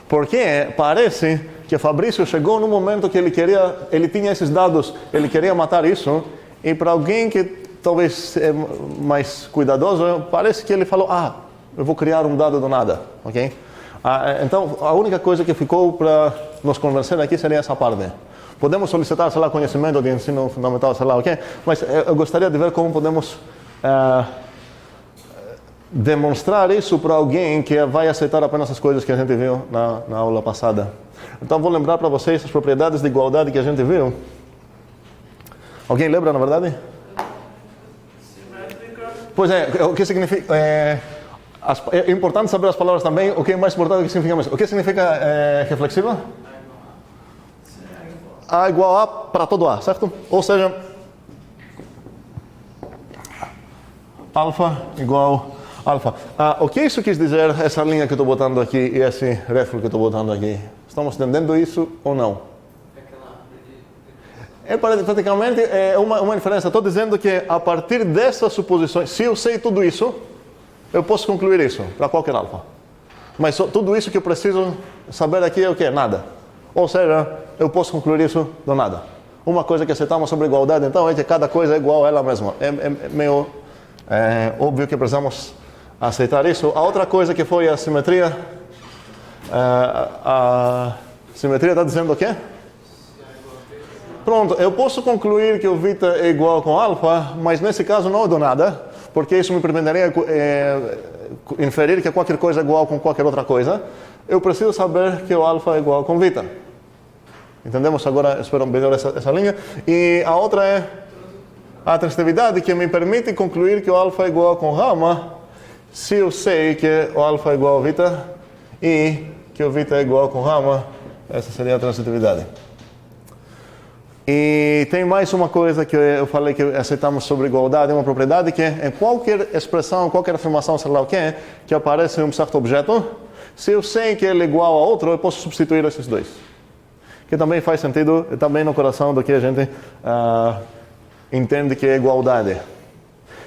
Porque parece que Fabrício chegou no momento que ele tinha esses dados, ele queria matar isso, e para alguém que talvez é mais cuidadoso, parece que ele falou, eu vou criar um dado do nada, ok? Então, a única coisa que ficou para nos convencer aqui seria essa parte. Podemos solicitar, sei lá, conhecimento de ensino fundamental, sei lá, ok? Mas eu gostaria de ver como podemos demonstrar isso para alguém que vai aceitar apenas as coisas que a gente viu na aula passada. Então, vou lembrar para vocês as propriedades de igualdade que a gente viu. Alguém lembra, na verdade? Pois é, o que significa... É importante saber as palavras também. O que é mais importante é o que significa mais. O que significa reflexiva? A igual a para todo A, certo? Ou seja, alfa igual alfa. O que isso quis dizer, essa linha que eu estou botando aqui e esse réflex que eu estou botando aqui? Estamos entendendo isso ou não? Praticamente é uma inferência. Estou dizendo que a partir dessas suposições, se eu sei tudo isso, eu posso concluir isso para qualquer alfa. Mas tudo isso que eu preciso saber aqui é o quê? Nada. Ou seja, eu posso concluir isso do nada. Uma coisa que aceitamos sobre igualdade, então, é que cada coisa é igual a ela mesma. É meio óbvio que precisamos aceitar isso. A outra coisa que foi a simetria. A simetria está dizendo o quê? Pronto, eu posso concluir que o β é igual com alfa, mas nesse caso não é do nada, porque isso me permitiria inferir que qualquer coisa é igual com qualquer outra coisa. Eu preciso saber que o alfa é igual com β. Entendemos agora, espero melhor essa linha. E a outra é a transitividade, que me permite concluir que o alfa é igual com γ, se eu sei que o alfa é igual a β e que o β é igual com γ. Essa seria a transitividade. E tem mais uma coisa que eu falei que aceitamos sobre igualdade, uma propriedade que em qualquer expressão, qualquer afirmação, sei lá o que aparece em um certo objeto, se eu sei que ele é igual a outro, eu posso substituir esses dois. Que também faz sentido, também no coração do que a gente entende que é igualdade.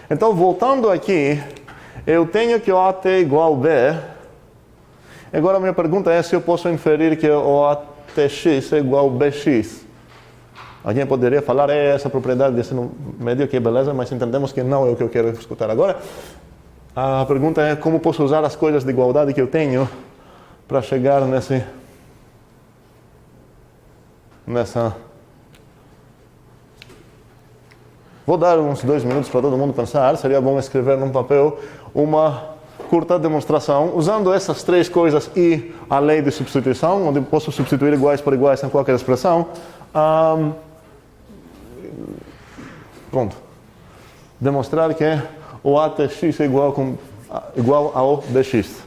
Então, voltando aqui, eu tenho que o AT é igual a B. Agora, a minha pergunta é se eu posso inferir que o ATX é igual a BX. Alguém poderia falar, essa propriedade desse médio que beleza, mas entendemos que não é o que eu quero escutar agora. A pergunta é como posso usar as coisas de igualdade que eu tenho para chegar nessa... Vou dar uns 2 minutos para todo mundo pensar. Seria bom escrever num papel uma curta demonstração usando essas 3 coisas e a lei de substituição, onde posso substituir iguais por iguais em qualquer expressão. Pronto. Demonstrar que o ATX é igual ao DX.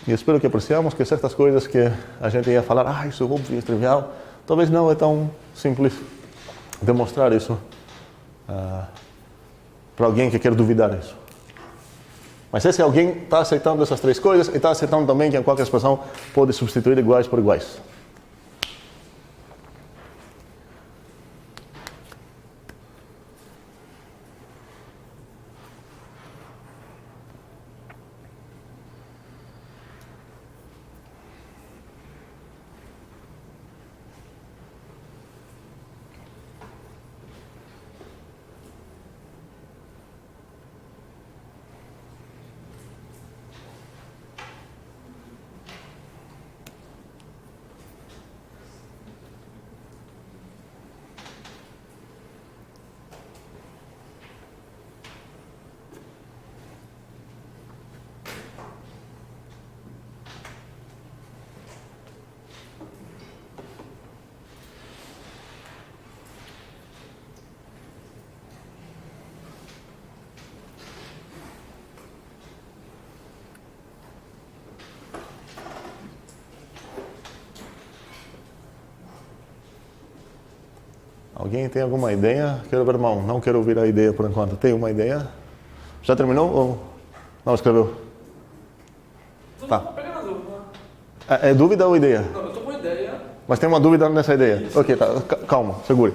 E espero que apreciamos que certas coisas que a gente ia falar, isso é óbvio, é trivial, talvez não é tão simples demonstrar isso para alguém que quer duvidar disso. Mas esse alguém está aceitando essas 3 coisas e está aceitando também que em qualquer expressão pode substituir iguais por iguais. Alguém tem alguma ideia? Quero ver, irmão. Não quero ouvir a ideia por enquanto. Tem uma ideia? Já terminou ou não escreveu? Tá. Pegando a dúvida. É dúvida ou ideia? Não, eu tô com ideia. Mas tem uma dúvida nessa ideia? Isso. Ok, tá. Calma, segure.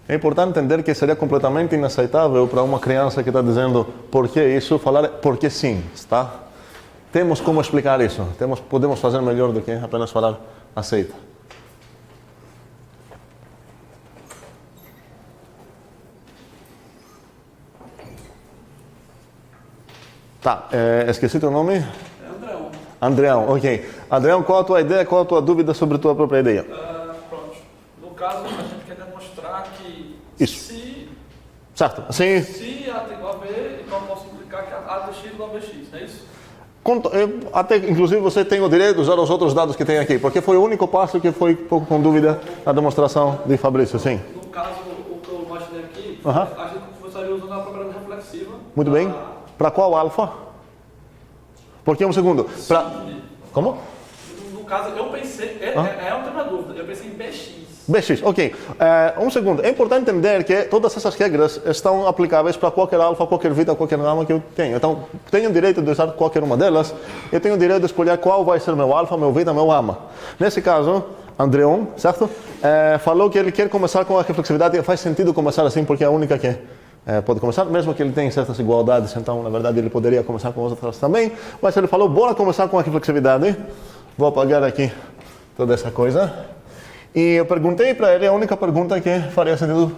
É importante entender que seria completamente inaceitável para uma criança que está dizendo por que isso, falar porque sim, está? Temos como explicar isso, podemos fazer melhor do que apenas falar aceita. Tá, esqueci teu nome? É Andreão. Andreão, ok. Andreão, qual a tua ideia, qual a tua dúvida sobre a tua própria ideia? Pronto. No caso, a gente quer demonstrar que Isso. se Certo, assim... se A é igual a B, então eu posso implicar que A de X é igual a BX, não é isso? Até, inclusive, você tem o direito de usar os outros dados que tem aqui, porque foi o único passo que foi pouco com dúvida na demonstração de Fabrício, sim. No caso, o que eu Aham. A gente começaria usando a propriedade reflexiva. Muito bem. Para qual alfa? Porque um segundo. Como? No caso, eu pensei, é uma dúvida, eu pensei em BX. BX, ok. Um segundo. É importante entender que todas essas regras estão aplicáveis para qualquer alfa, qualquer beta, qualquer gama que eu tenho. Então, tenho o direito de usar qualquer uma delas. Eu tenho o direito de escolher qual vai ser meu alfa, meu beta, meu gama. Nesse caso, Andreon, certo? Falou que ele quer começar com a reflexividade. Faz sentido começar assim, porque é a única que pode começar, mesmo que ele tenha certas igualdades. Então, na verdade, ele poderia começar com as outras também. Mas ele falou, bora começar com a reflexividade. Vou apagar aqui toda essa coisa. E eu perguntei para ele, a única pergunta que faria sentido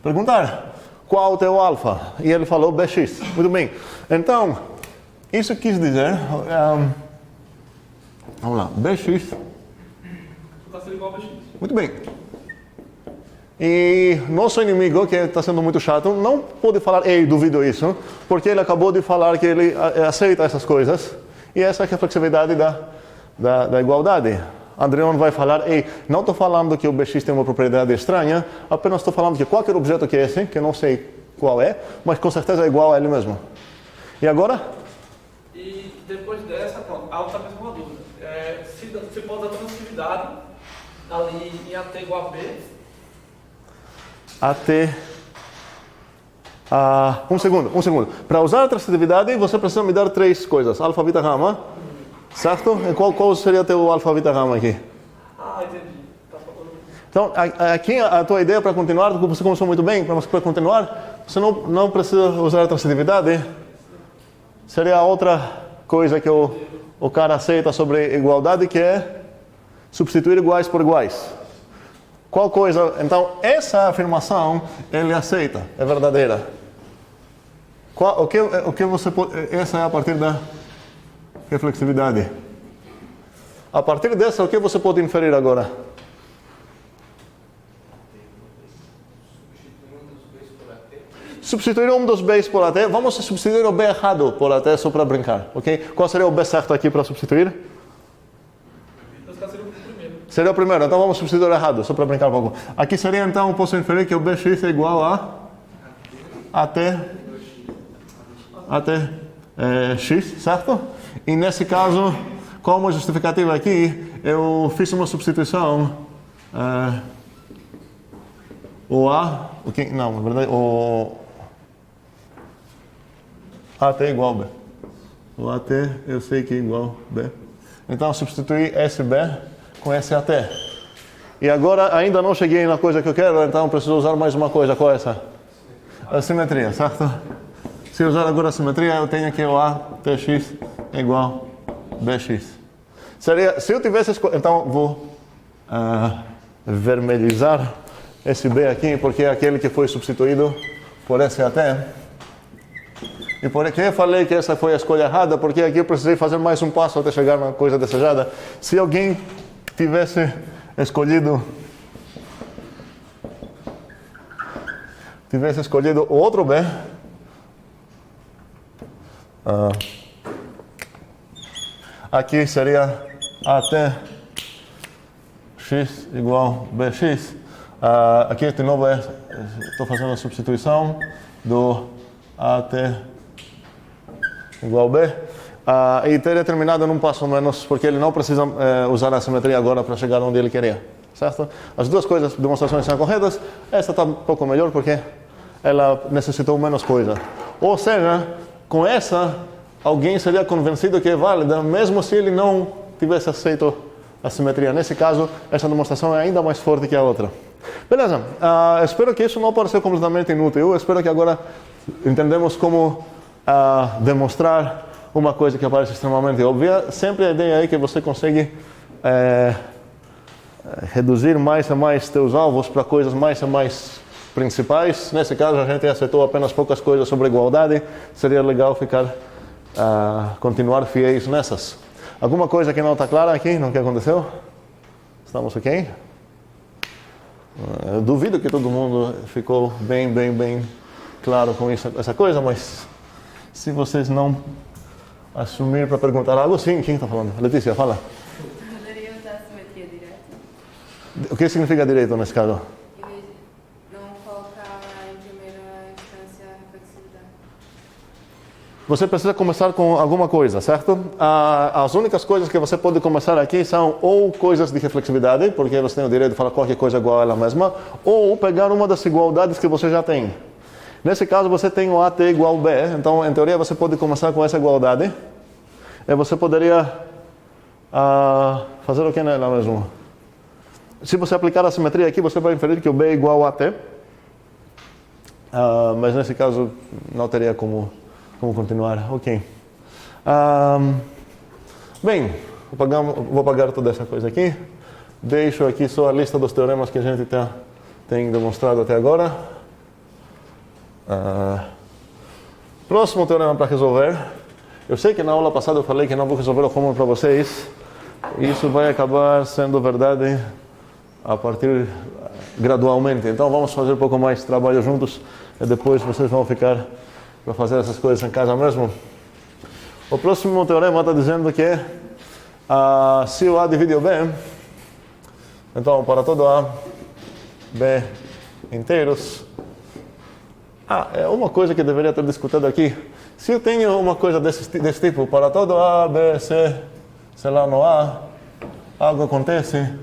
perguntar: qual é o teu alfa? E ele falou BX. Muito bem. Então, isso quis dizer, vamos lá, BX. Vai ser igual a BX. Muito bem. E nosso inimigo, que está sendo muito chato, não pode falar, ei, duvido isso, porque ele acabou de falar que ele aceita essas coisas. E essa é a reflexividade da igualdade. Andreon vai falar, ei, não estou falando que o BX tem uma propriedade estranha, apenas estou falando que qualquer objeto que é esse, que eu não sei qual é, mas com certeza é igual a ele mesmo. E agora? E depois dessa, pronto, a outra mesma dúvida. Se pode dar transitividade ali em AT igual a B. AT... um segundo. Para usar a transitividade, você precisa me dar 3 coisas. Alfa, beta, gama. Certo? E qual seria teu alfa, beta, gama aqui? Entendi. Tá falando. Então, aqui a tua ideia para continuar, você começou muito bem, para continuar, você não precisa usar a transitividade. Seria outra coisa que o cara aceita sobre igualdade, que é substituir iguais por iguais. Qual coisa? Então, essa afirmação ele aceita, é verdadeira. O que você pode, essa é a partir da reflexividade. A partir dessa, o que você pode inferir agora? Substituir um dos B's por AT. Vamos substituir o B errado por AT só para brincar, ok? Qual seria o B certo aqui para substituir? Seria o primeiro, então vamos substituir errado, só para brincar um pouco. Aqui seria então, posso inferir que o BX é igual a AT X, certo? E nesse caso, como justificativa aqui, eu fiz uma substituição. O A, não, na verdade, o AT é igual a B. O AT eu sei que é igual a B. Então, substituir SB com SAT. E agora ainda não cheguei na coisa que eu quero, então preciso usar mais uma coisa. Qual é essa? A simetria, certo? Se usar agora a simetria, eu tenho que o ATX é igual a BX. Seria, se eu tivesse então vou vermelhizar esse B aqui, porque é aquele que foi substituído por SAT. E por que eu falei que essa foi a escolha errada? Porque aqui eu precisei fazer mais um passo até chegar na coisa desejada. Se alguém tivesse escolhido o outro B, aqui seria AT x igual BX. Aqui de novo estou fazendo a substituição do AT igual a B. E teria terminado num passo menos, porque ele não precisa usar a simetria agora para chegar onde ele queria, certo? As duas demonstrações são corretas. Essa está um pouco melhor porque ela necessitou menos coisa. Ou seja, com essa, alguém seria convencido que é válida, mesmo se ele não tivesse aceito a simetria. Nesse caso, essa demonstração é ainda mais forte que a outra. Beleza, espero que isso não pareceu completamente inútil. Eu espero que agora entendemos como demonstrar uma coisa que parece extremamente óbvia. Sempre a ideia é que você consegue reduzir mais e mais teus alvos para coisas mais e mais principais. Nesse caso, a gente aceitou apenas poucas coisas sobre igualdade. Seria legal continuar fiéis nessas. Alguma coisa que não está clara aqui no que aconteceu? Estamos ok? Eu duvido que todo mundo ficou bem claro com essa coisa, mas se vocês não assumir para perguntar algo, sim, quem está falando? Letícia, fala. Poderia usar a simetria direta? O que significa direito nesse caso? Em vez de não colocar em primeiro você precisa começar com alguma coisa, certo? As únicas coisas que você pode começar aqui são ou coisas de reflexividade, porque você tem o direito de falar qualquer coisa igual a ela mesma, ou pegar uma das igualdades que você já tem. Nesse caso, você tem o AT igual B, então, em teoria, você pode começar com essa igualdade. E você poderia fazer o que nela mesmo? Se você aplicar a simetria aqui, você vai inferir que o B é igual a AT. Mas nesse caso, não teria como continuar. Ok. Bem, vou apagar toda essa coisa aqui. Deixo aqui só a lista dos teoremas que a gente tem demonstrado até agora. Próximo teorema para resolver. Eu sei que na aula passada eu falei que não vou resolver o fórmula para vocês. Isso vai acabar sendo verdade a partir gradualmente. Então vamos fazer um pouco mais de trabalho juntos e depois vocês vão ficar para fazer essas coisas em casa mesmo. O próximo teorema está dizendo que se o A divide o B, então para todo A, B inteiros. É uma coisa que deveria ter discutido aqui. Se eu tenho uma coisa desse tipo, para todo A, B, C, sei lá, no A, algo acontece.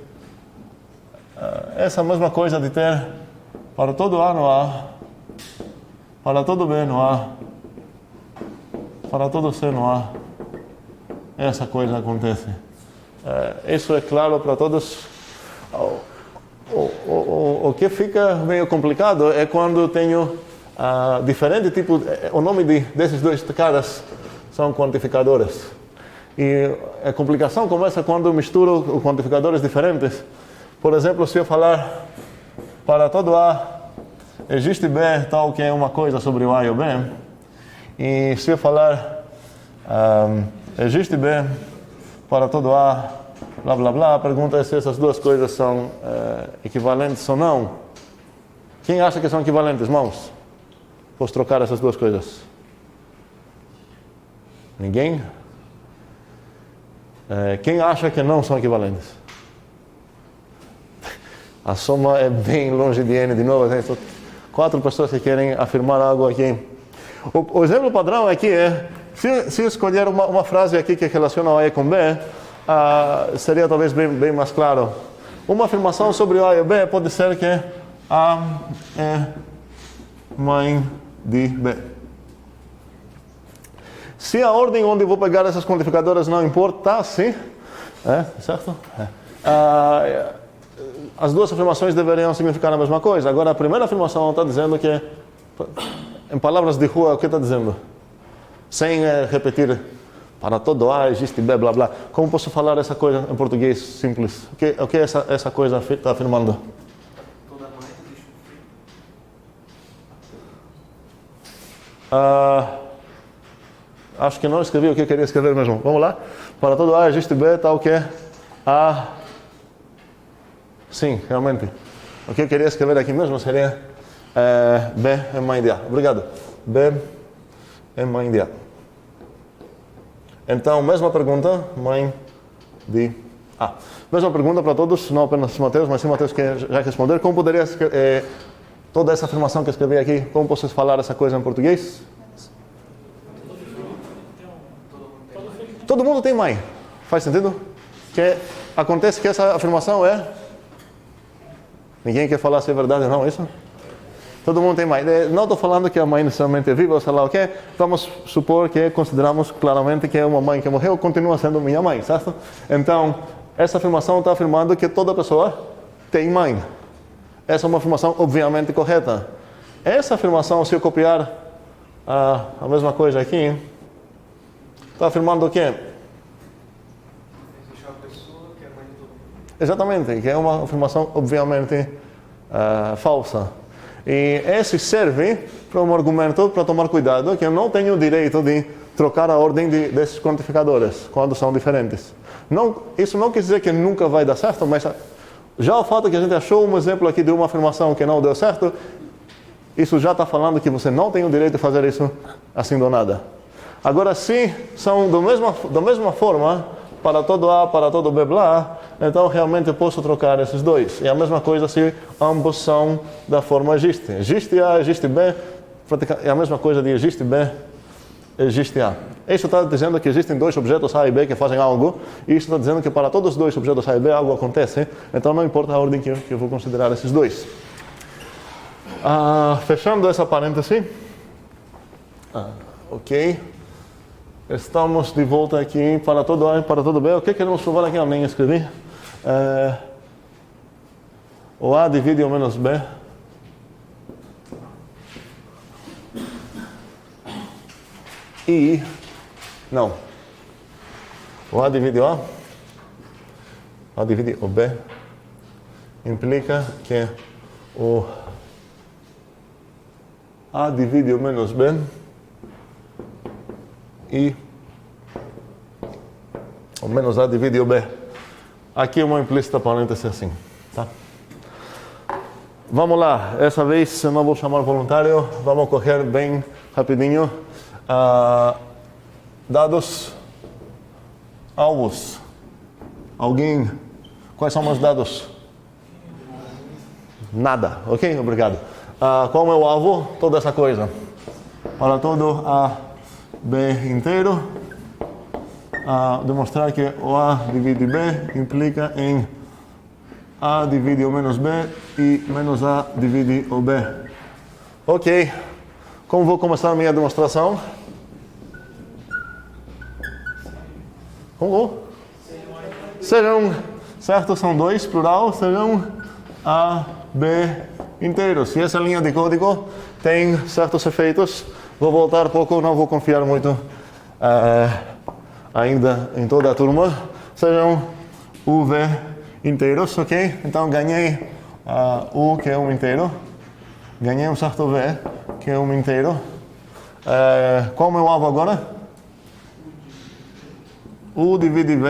Essa mesma coisa de ter para todo A no A, para todo B no A, para todo C no A. Essa coisa acontece. Isso é claro para todos. O que fica meio complicado é quando eu tenho diferente tipo. O nome desses dois caras são quantificadores. E a complicação começa quando eu misturo quantificadores diferentes. Por exemplo, se eu falar para todo A existe B tal que é uma coisa sobre o A e o B, e se eu falar existe B para todo A, blá blá blá, a pergunta é se essas duas coisas são equivalentes ou não. Quem acha que são equivalentes? Mãos. Posso trocar essas duas coisas? Ninguém? Quem acha que não são equivalentes? A soma é bem longe de N de novo. Tem 4 pessoas que querem afirmar algo aqui. O exemplo padrão aqui é, se eu escolher uma frase aqui que relaciona o A com B, seria talvez bem mais claro. Uma afirmação sobre o A e o B pode ser que A é mãe de B. Se a ordem onde eu vou pegar essas quantificadoras não importasse, certo? As duas afirmações deveriam significar a mesma coisa. Agora, a primeira afirmação está dizendo que, em palavras de rua, o que está dizendo? Sem repetir, para todo A existe B, blá blá. Como posso falar essa coisa em português simples? O que essa coisa está afirmando? Toda mãe existe Acho que não escrevi o que eu queria escrever mesmo. Vamos lá? Para todo A existe B, tal que A. Sim, realmente. O que eu queria escrever aqui mesmo seria B é mãe de A. Obrigado. B é mãe de A. Então, mesma pergunta, mãe de A. Mesma pergunta para todos, não apenas Mateus, mas se Mateus quer já responder. Como poderia toda essa afirmação que eu escrevi aqui, como posso falar essa coisa em português? Todo mundo tem mãe. Faz sentido? Acontece que essa afirmação é... Ninguém quer falar se é verdade ou não, isso? Todo mundo tem mãe. Não estou falando que a mãe necessariamente é viva, ou sei lá o quê. Vamos supor que consideramos claramente que é uma mãe que morreu, continua sendo minha mãe, certo? Então, essa afirmação está afirmando que toda pessoa tem mãe. Essa é uma afirmação obviamente correta. Essa afirmação, se eu copiar a mesma coisa aqui, está afirmando o quê? Existe uma pessoa que é mãe de todo mundo. Exatamente, que é uma afirmação obviamente falsa. E esse serve para um argumento para tomar cuidado que eu não tenho o direito de trocar a ordem desses quantificadores quando são diferentes. Isso não quer dizer que nunca vai dar certo, mas já o fato que a gente achou um exemplo aqui de uma afirmação que não deu certo, isso já está falando que você não tem o direito de fazer isso assim do nada. Agora, se são da mesma forma, para todo A, para todo B, blá, então realmente eu posso trocar esses dois. E a mesma coisa se ambos são da forma existe. Existe A, existe B, é a mesma coisa de existe B, existe A. Isso está dizendo que existem dois objetos A e B que fazem algo, e isso está dizendo que para todos os dois objetos A e B algo acontece, então não importa a ordem que eu vou considerar esses dois. Fechando essa parêntese, ok, estamos de volta aqui para todo A e para todo B. O que queremos provar aqui? Eu nem escrevi. O A divide o menos B. E não. O A divide o A divide o B, implica que o A divide o menos B e o menos A divide o B. Aqui é uma implícita parêntese assim, tá? Vamos lá, essa vez eu não vou chamar voluntário, vamos correr bem rapidinho. Dados, alvos. Alguém? Quais são os dados? Nada, ok? Obrigado. Qual é o alvo? Toda essa coisa. Para todo A, B inteiro, demonstrar que o A divide B implica em A divide o menos B e menos A divide o B. Ok. Como vou começar a minha demonstração? Como? Sejam, certo? São dois, plural, sejam A, B inteiros. E essa linha de código tem certos efeitos. Vou voltar um pouco, não vou confiar muito ainda em toda a turma. Sejam U, V inteiros, ok? Então ganhei U, que é um inteiro. Ganhei um certo V, que é um inteiro. Qual é o meu alvo agora? U divide V.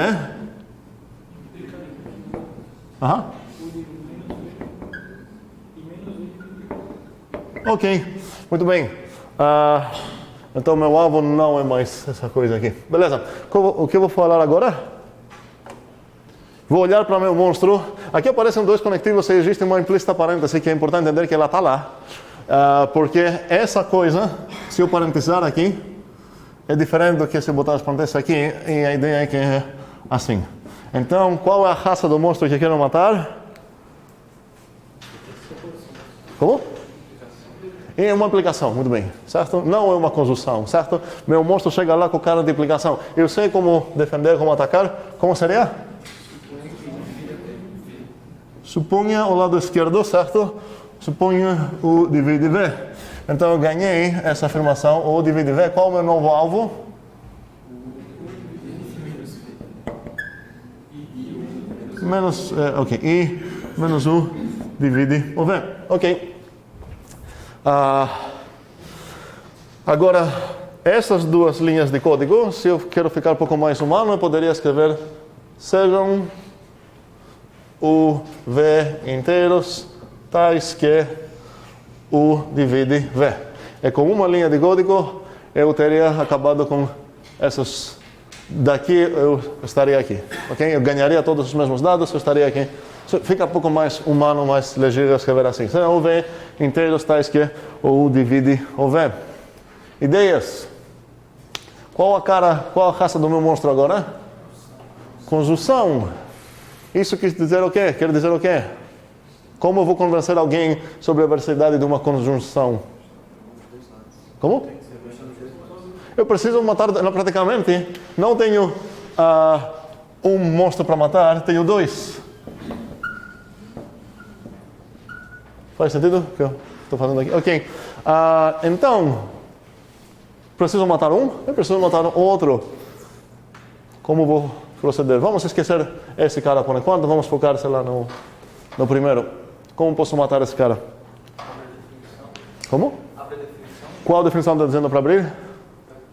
Ok, muito bem. Então meu alvo não é mais essa coisa aqui. Beleza, o que eu vou falar agora? Vou olhar para meu monstro. Aqui aparecem dois conectivos e existe uma implícita parêntese que é importante entender que ela está lá. Porque essa coisa, se eu parentesar aqui, é diferente do que se botar as parênteses aqui, e a ideia é que é assim. Então, qual é a raça do monstro que eu quero matar? Como? É uma aplicação, muito bem, certo? Não é uma conjunção, certo? Meu monstro chega lá com cara de aplicação. Eu sei como defender, como atacar. Como seria? Suponha o lado esquerdo, certo? Suponha U divide V. Então eu ganhei essa afirmação, U divide V. Qual é o meu novo alvo? Menos, ok, I menos U divide o V. Ok. Agora, essas duas linhas de código, se eu quero ficar um pouco mais humano, eu poderia escrever sejam U, V inteiros, tais que U divide V. E com uma linha de código, eu teria acabado com essas. Daqui eu estaria aqui, ok? Eu ganharia todos os mesmos dados, eu estaria aqui. Fica um pouco mais humano, mais legível escrever assim. Sejam U, V inteiros, tais que U divide o V. Ideias? Qual a raça do meu monstro agora? Conjunção. Isso quer dizer o quê? Quer dizer o quê? Como eu vou convencer alguém sobre a veracidade de uma conjunção? Como? Eu preciso matar, praticamente, não tenho um monstro para matar, tenho dois. Faz sentido o que eu estou fazendo aqui? Ok. Então, preciso matar um? Eu preciso matar outro. Como vou proceder? Vamos esquecer esse cara por enquanto, vamos focar, sei lá, no primeiro. Como posso matar esse cara? Como? Abre a definição. Qual a definição está dizendo para abrir?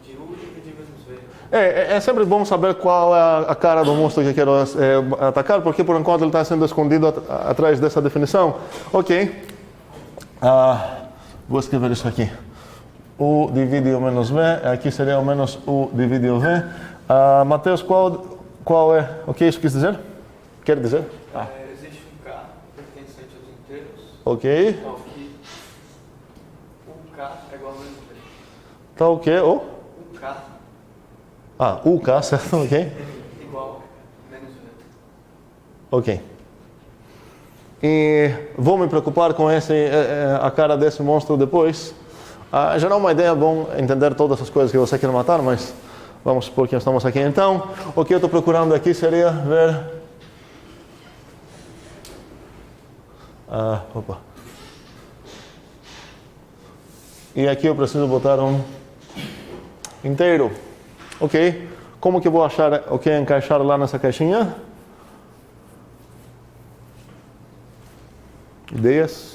De U dividir vezes V. É sempre bom saber qual é a cara do monstro que eu quero atacar, porque por enquanto ele está sendo escondido atrás dessa definição. Ok. Vou escrever isso aqui. U divide o menos V, aqui seria o menos U divide o V. Mateus, qual é? O que isso quis dizer? Quer dizer? Existe um K pertencente aos inteiros. Ok. Tal que o K é igual a menos V. Tá o quê? O K K Ah, UK, certo? Ok. igual menos V. Ok. E vou me preocupar com a cara desse monstro depois. Já não é uma ideia bom entender todas as coisas que você quer matar, mas vamos supor que estamos aqui. Então, o que eu estou procurando aqui seria ver... opa. E aqui eu preciso botar um inteiro. Ok. Como que eu vou achar o que encaixar lá nessa caixinha? Ideias?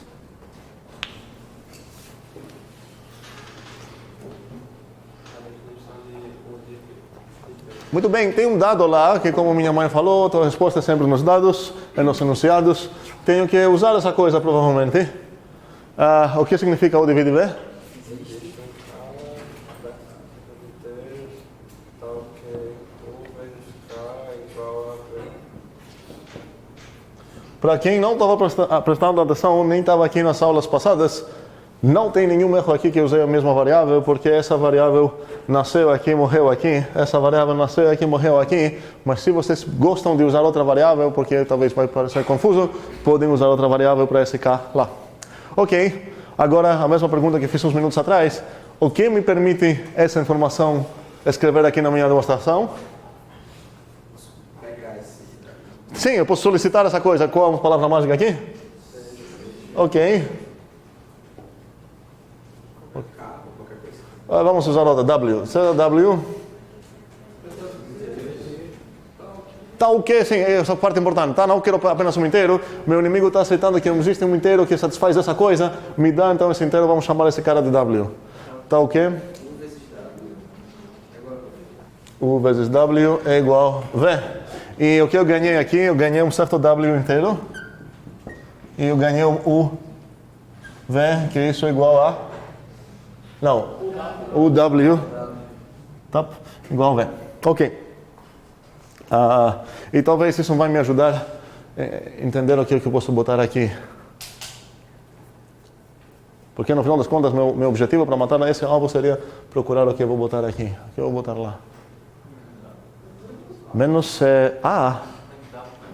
Muito bem, tem um dado lá que, como minha mãe falou, a resposta é sempre nos dados, nos enunciados. Tenho que usar essa coisa provavelmente. O que significa O divide V? Existe um K inteiro, tal que U vezes K igual a V. Para quem não estava prestando atenção, nem estava aqui nas aulas passadas, não tem nenhum erro aqui que eu usei a mesma variável, porque essa variável nasceu aqui, morreu aqui, essa variável nasceu aqui, morreu aqui, mas se vocês gostam de usar outra variável, porque talvez vai parecer confuso, podem usar outra variável para esse K lá. Ok, agora a mesma pergunta que fiz uns minutos atrás, o que me permite essa informação escrever aqui na minha demonstração? Sim, eu posso solicitar essa coisa. Qual é a palavra mágica aqui? Ok. Vamos usar outra W. W. Tá o que? Sim, essa parte importante. Tá, não quero apenas um inteiro. Meu inimigo está aceitando que não existe um inteiro que satisfaz essa coisa. Me dá então esse inteiro, vamos chamar esse cara de W. Tá o que? U vezes W é igual a V. E o que eu ganhei aqui? Eu ganhei um certo W inteiro. E eu ganhei um U V, que isso é igual a... Não. UW. Tá? Igual a V. Ok. E talvez isso vai me ajudar a entender o que eu posso botar aqui. Porque no final das contas, meu objetivo para matar esse alvo seria procurar o que eu vou botar aqui. O que eu vou botar lá? Menos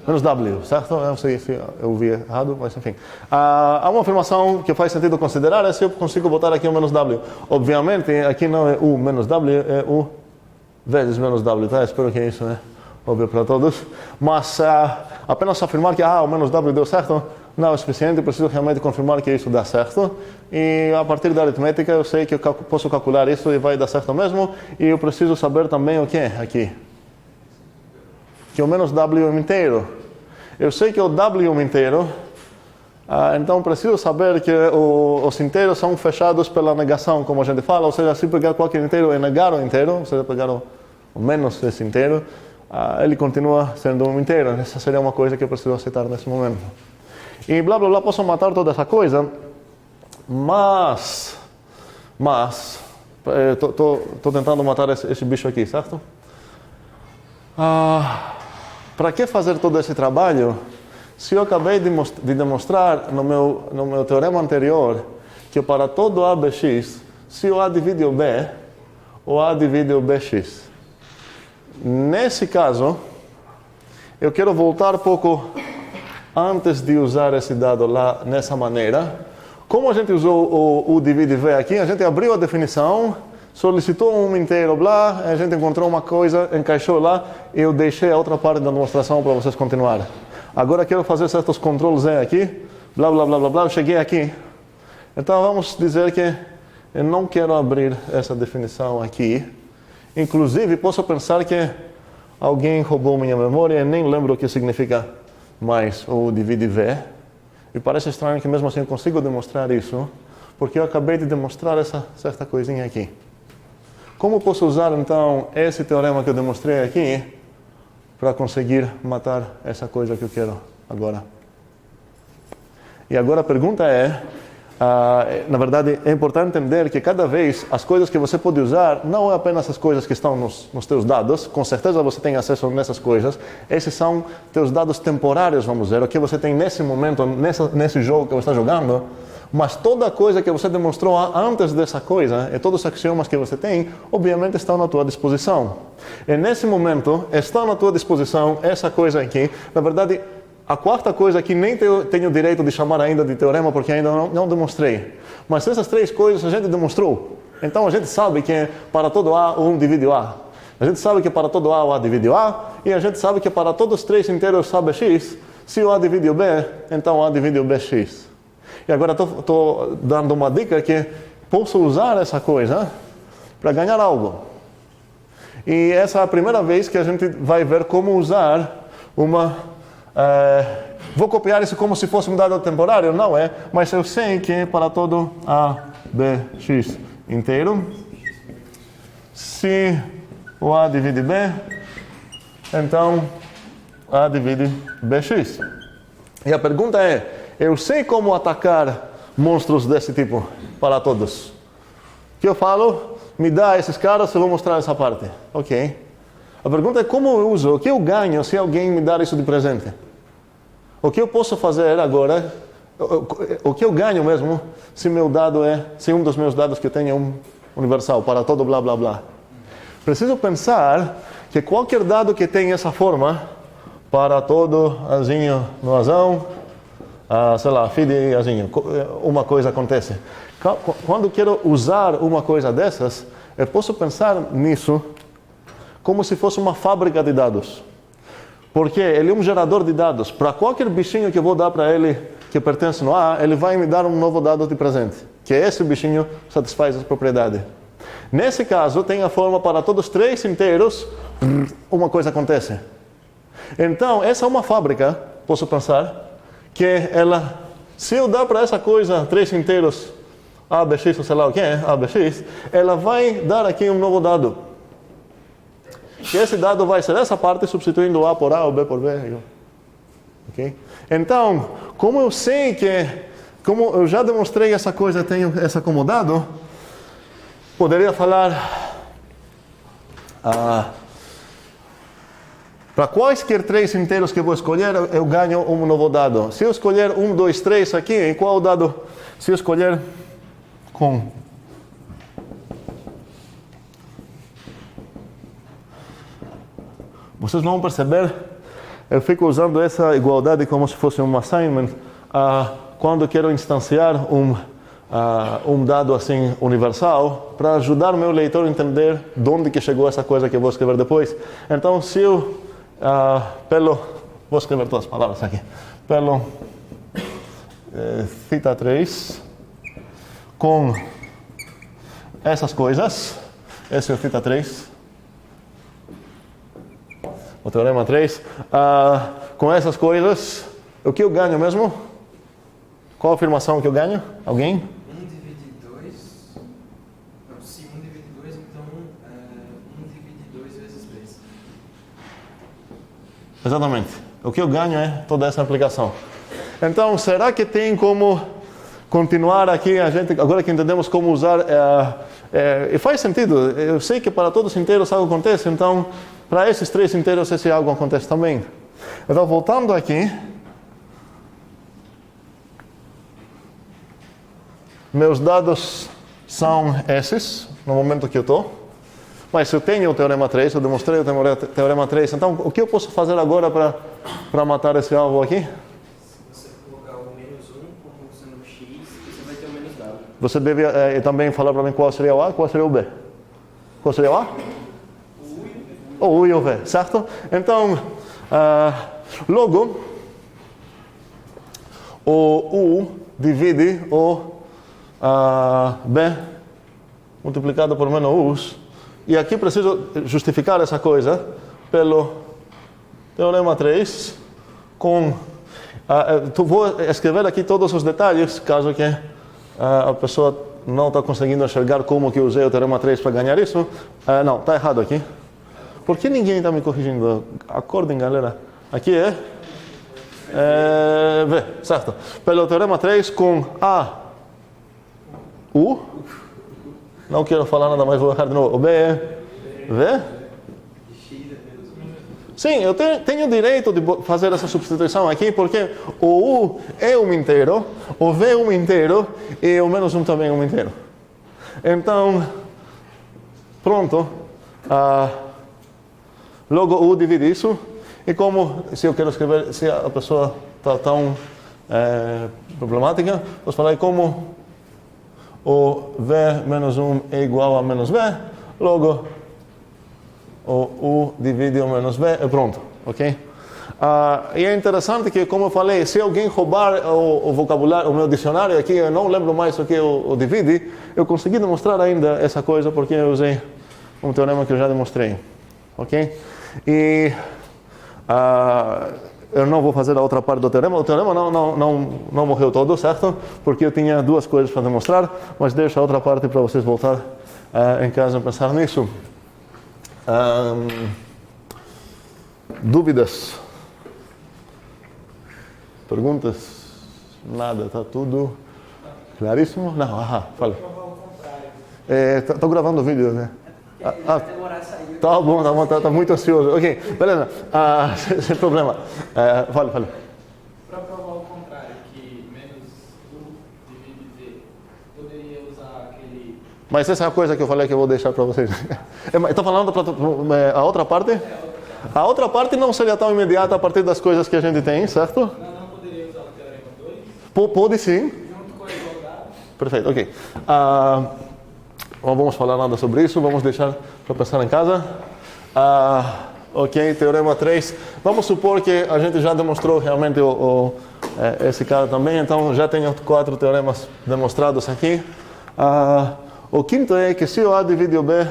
menos W, certo? Eu não sei se eu vi errado, mas enfim. Há uma afirmação que faz sentido considerar, é se eu consigo botar aqui um menos W. Obviamente, aqui não é U menos W, é U vezes menos W, tá? Espero que isso é óbvio para todos. Mas apenas afirmar que o menos W deu certo não é o suficiente, eu preciso realmente confirmar que isso dá certo. E a partir da aritmética eu sei que eu posso calcular isso e vai dar certo mesmo. E eu preciso saber também o que é aqui. Que o menos W é um inteiro. Eu sei que o W é um inteiro, então preciso saber que os inteiros são fechados pela negação, como a gente fala, ou seja, se pegar qualquer inteiro e negar o inteiro, ou seja, pegar o menos desse inteiro, ele continua sendo um inteiro. Essa seria uma coisa que eu preciso aceitar nesse momento. E blá blá blá, posso matar toda essa coisa, mas estou tentando matar esse bicho aqui, certo? Para que fazer todo esse trabalho se eu acabei de demonstrar no meu teorema anterior que para todo A bx, se o A divide o B, o A divide o bx. Nesse caso, eu quero voltar um pouco antes de usar esse dado lá nessa maneira. Como a gente usou o U divide V aqui, a gente abriu a definição, solicitou um inteiro, blá, a gente encontrou uma coisa, encaixou lá, e eu deixei a outra parte da demonstração para vocês continuarem. Agora quero fazer certos Ctrl Z aqui, blá, blá, blá, blá, blá, eu cheguei aqui. Então vamos dizer que eu não quero abrir essa definição aqui. Inclusive, posso pensar que alguém roubou minha memória e nem lembro o que significa mais o divide V. E parece estranho que mesmo assim eu consigo demonstrar isso, porque eu acabei de demonstrar essa certa coisinha aqui. Como posso usar, então, esse teorema que eu demonstrei aqui para conseguir matar essa coisa que eu quero agora? E agora a pergunta é, na verdade, é importante entender que cada vez as coisas que você pode usar não é apenas as coisas que estão nos teus dados, com certeza você tem acesso nessas coisas, esses são teus dados temporários, vamos dizer, o que você tem nesse momento, nesse jogo que você está jogando, Mas toda coisa que você demonstrou antes dessa coisa, e todos os axiomas que você tem, obviamente estão na tua disposição. E nesse momento, está na tua disposição essa coisa aqui. Na verdade, a quarta coisa aqui nem tenho direito de chamar ainda de teorema, porque ainda não demonstrei. Mas essas três coisas a gente demonstrou. Então a gente sabe que para todo A, o 1 divide o A. A gente sabe que para todo A, o A divide o A. E a gente sabe que para todos os três inteiros ABX, se o A divide o B, então o A divide o BX. E agora estou dando uma dica que posso usar essa coisa para ganhar algo. E essa é a primeira vez que a gente vai ver como usar uma... vou copiar isso como se fosse um dado temporário, não é? Mas eu sei que para todo A, B, X inteiro, se o A divide B, então A divide BX. E a pergunta é, eu sei como atacar monstros desse tipo para todos. O que eu falo? Me dá esses caras, eu vou mostrar essa parte. Ok. A pergunta é como eu uso, o que eu ganho se alguém me dar isso de presente? O que eu posso fazer agora, o que eu ganho mesmo, se meu dado se um dos meus dados que eu tenho é um universal, para todo blá blá blá. Preciso pensar que qualquer dado que tenha essa forma, para todo azinho no azão, sei lá, feed azinho, uma coisa acontece. Quando quero usar uma coisa dessas, eu posso pensar nisso como se fosse uma fábrica de dados. Porque ele é um gerador de dados. Para qualquer bichinho que eu vou dar para ele que pertence no A, ele vai me dar um novo dado de presente. Que esse bichinho satisfaz essa propriedade. Nesse caso, tem a forma para todos os três inteiros, uma coisa acontece. Então, essa é uma fábrica, posso pensar, que ela, se eu dar para essa coisa três inteiros, A, BX, ou sei lá o que é, A, BX, ela vai dar aqui um novo dado. E esse dado vai ser essa parte substituindo o A por A, o B por B. Okay? Então, como eu sei que, como eu já demonstrei essa coisa, tenho essa como dado, poderia falar para quaisquer três inteiros que eu vou escolher, eu ganho um novo dado. Se eu escolher 1, 2, 3 aqui, e qual dado? Se eu escolher com... Vocês vão perceber, eu fico usando essa igualdade como se fosse um assignment quando quero instanciar um dado assim universal para ajudar o meu leitor a entender de onde que chegou essa coisa que eu vou escrever depois. Então, se eu, vou escrever todas as palavras aqui, pelo θ 3 com essas coisas, esse é o θ 3, o teorema 3, com essas coisas, o que eu ganho mesmo? Qual a afirmação que eu ganho? Alguém? 1 divide 2, não, se 1 divide 2, então 1 divide 2 vezes 3. Exatamente. O que eu ganho é toda essa aplicação. Então, será que tem como continuar aqui, agora que entendemos como usar, e faz sentido, eu sei que para todos os inteiros algo acontece, então, para esses três inteiros esse algo acontece também. Então, voltando aqui, meus dados são esses, no momento que eu estou. Mas eu tenho o teorema 3, eu demonstrei o teorema 3. Então, o que eu posso fazer agora para matar esse alvo aqui? Se você colocar o menos 1 como sendo x, você vai ter o menos w. Você deve também falar para mim qual seria o A e qual seria o B. Qual seria o A? O U e o V, certo? Então, logo, o U divide o B multiplicado por menos U's. E aqui preciso justificar essa coisa pelo teorema 3 com... vou escrever aqui todos os detalhes, caso que a pessoa não está conseguindo enxergar como que eu usei o teorema 3 para ganhar isso. Não, está errado aqui. Por que ninguém está me corrigindo? Acordem, galera. Aqui é V, certo? Pelo teorema 3 com A, U. Não quero falar nada mais, vou errar de novo. O B é V. Sim, eu tenho direito de fazer essa substituição aqui, porque o U é um inteiro, o V é um inteiro e o menos 1 também é um inteiro. Então, pronto. Logo U divide isso. E como, se eu quero escrever, se a pessoa está tão problemática, posso falar como o V menos 1 é igual a menos V, logo o U divide o menos V e pronto, ok? E é interessante que, como eu falei, se alguém roubar o vocabulário, o meu dicionário aqui, eu não lembro mais o que o divide, eu consegui demonstrar ainda essa coisa porque eu usei um teorema que eu já demonstrei, ok? E eu não vou fazer a outra parte do teorema. O teorema não morreu todo, certo? Porque eu tinha duas coisas para demonstrar, mas deixo a outra parte para vocês voltar em casa a pensar nisso. Dúvidas? Perguntas? Nada, está tudo claríssimo? Não, fala. Estou gravando o vídeo, né? Vai demorar a sair. Tá bom, tá muito ansioso. Ok, beleza, sem problema. Fale. Para provar o contrário, que menos U divide V, poderia usar aquele... Mas essa é a coisa que eu falei que eu vou deixar para vocês. Estou falando para a outra parte? A outra parte não seria tão imediata a partir das coisas que a gente tem, certo? Não poderia usar o teorema 2? Pode sim. Junto com a igualdade? Perfeito, ok. Não vamos falar nada sobre isso, vamos deixar para pensar em casa. Ok, teorema 3. Vamos supor que a gente já demonstrou realmente esse cara também, então já tenho 4 teoremas demonstrados aqui. O quinto é que se o A divide o B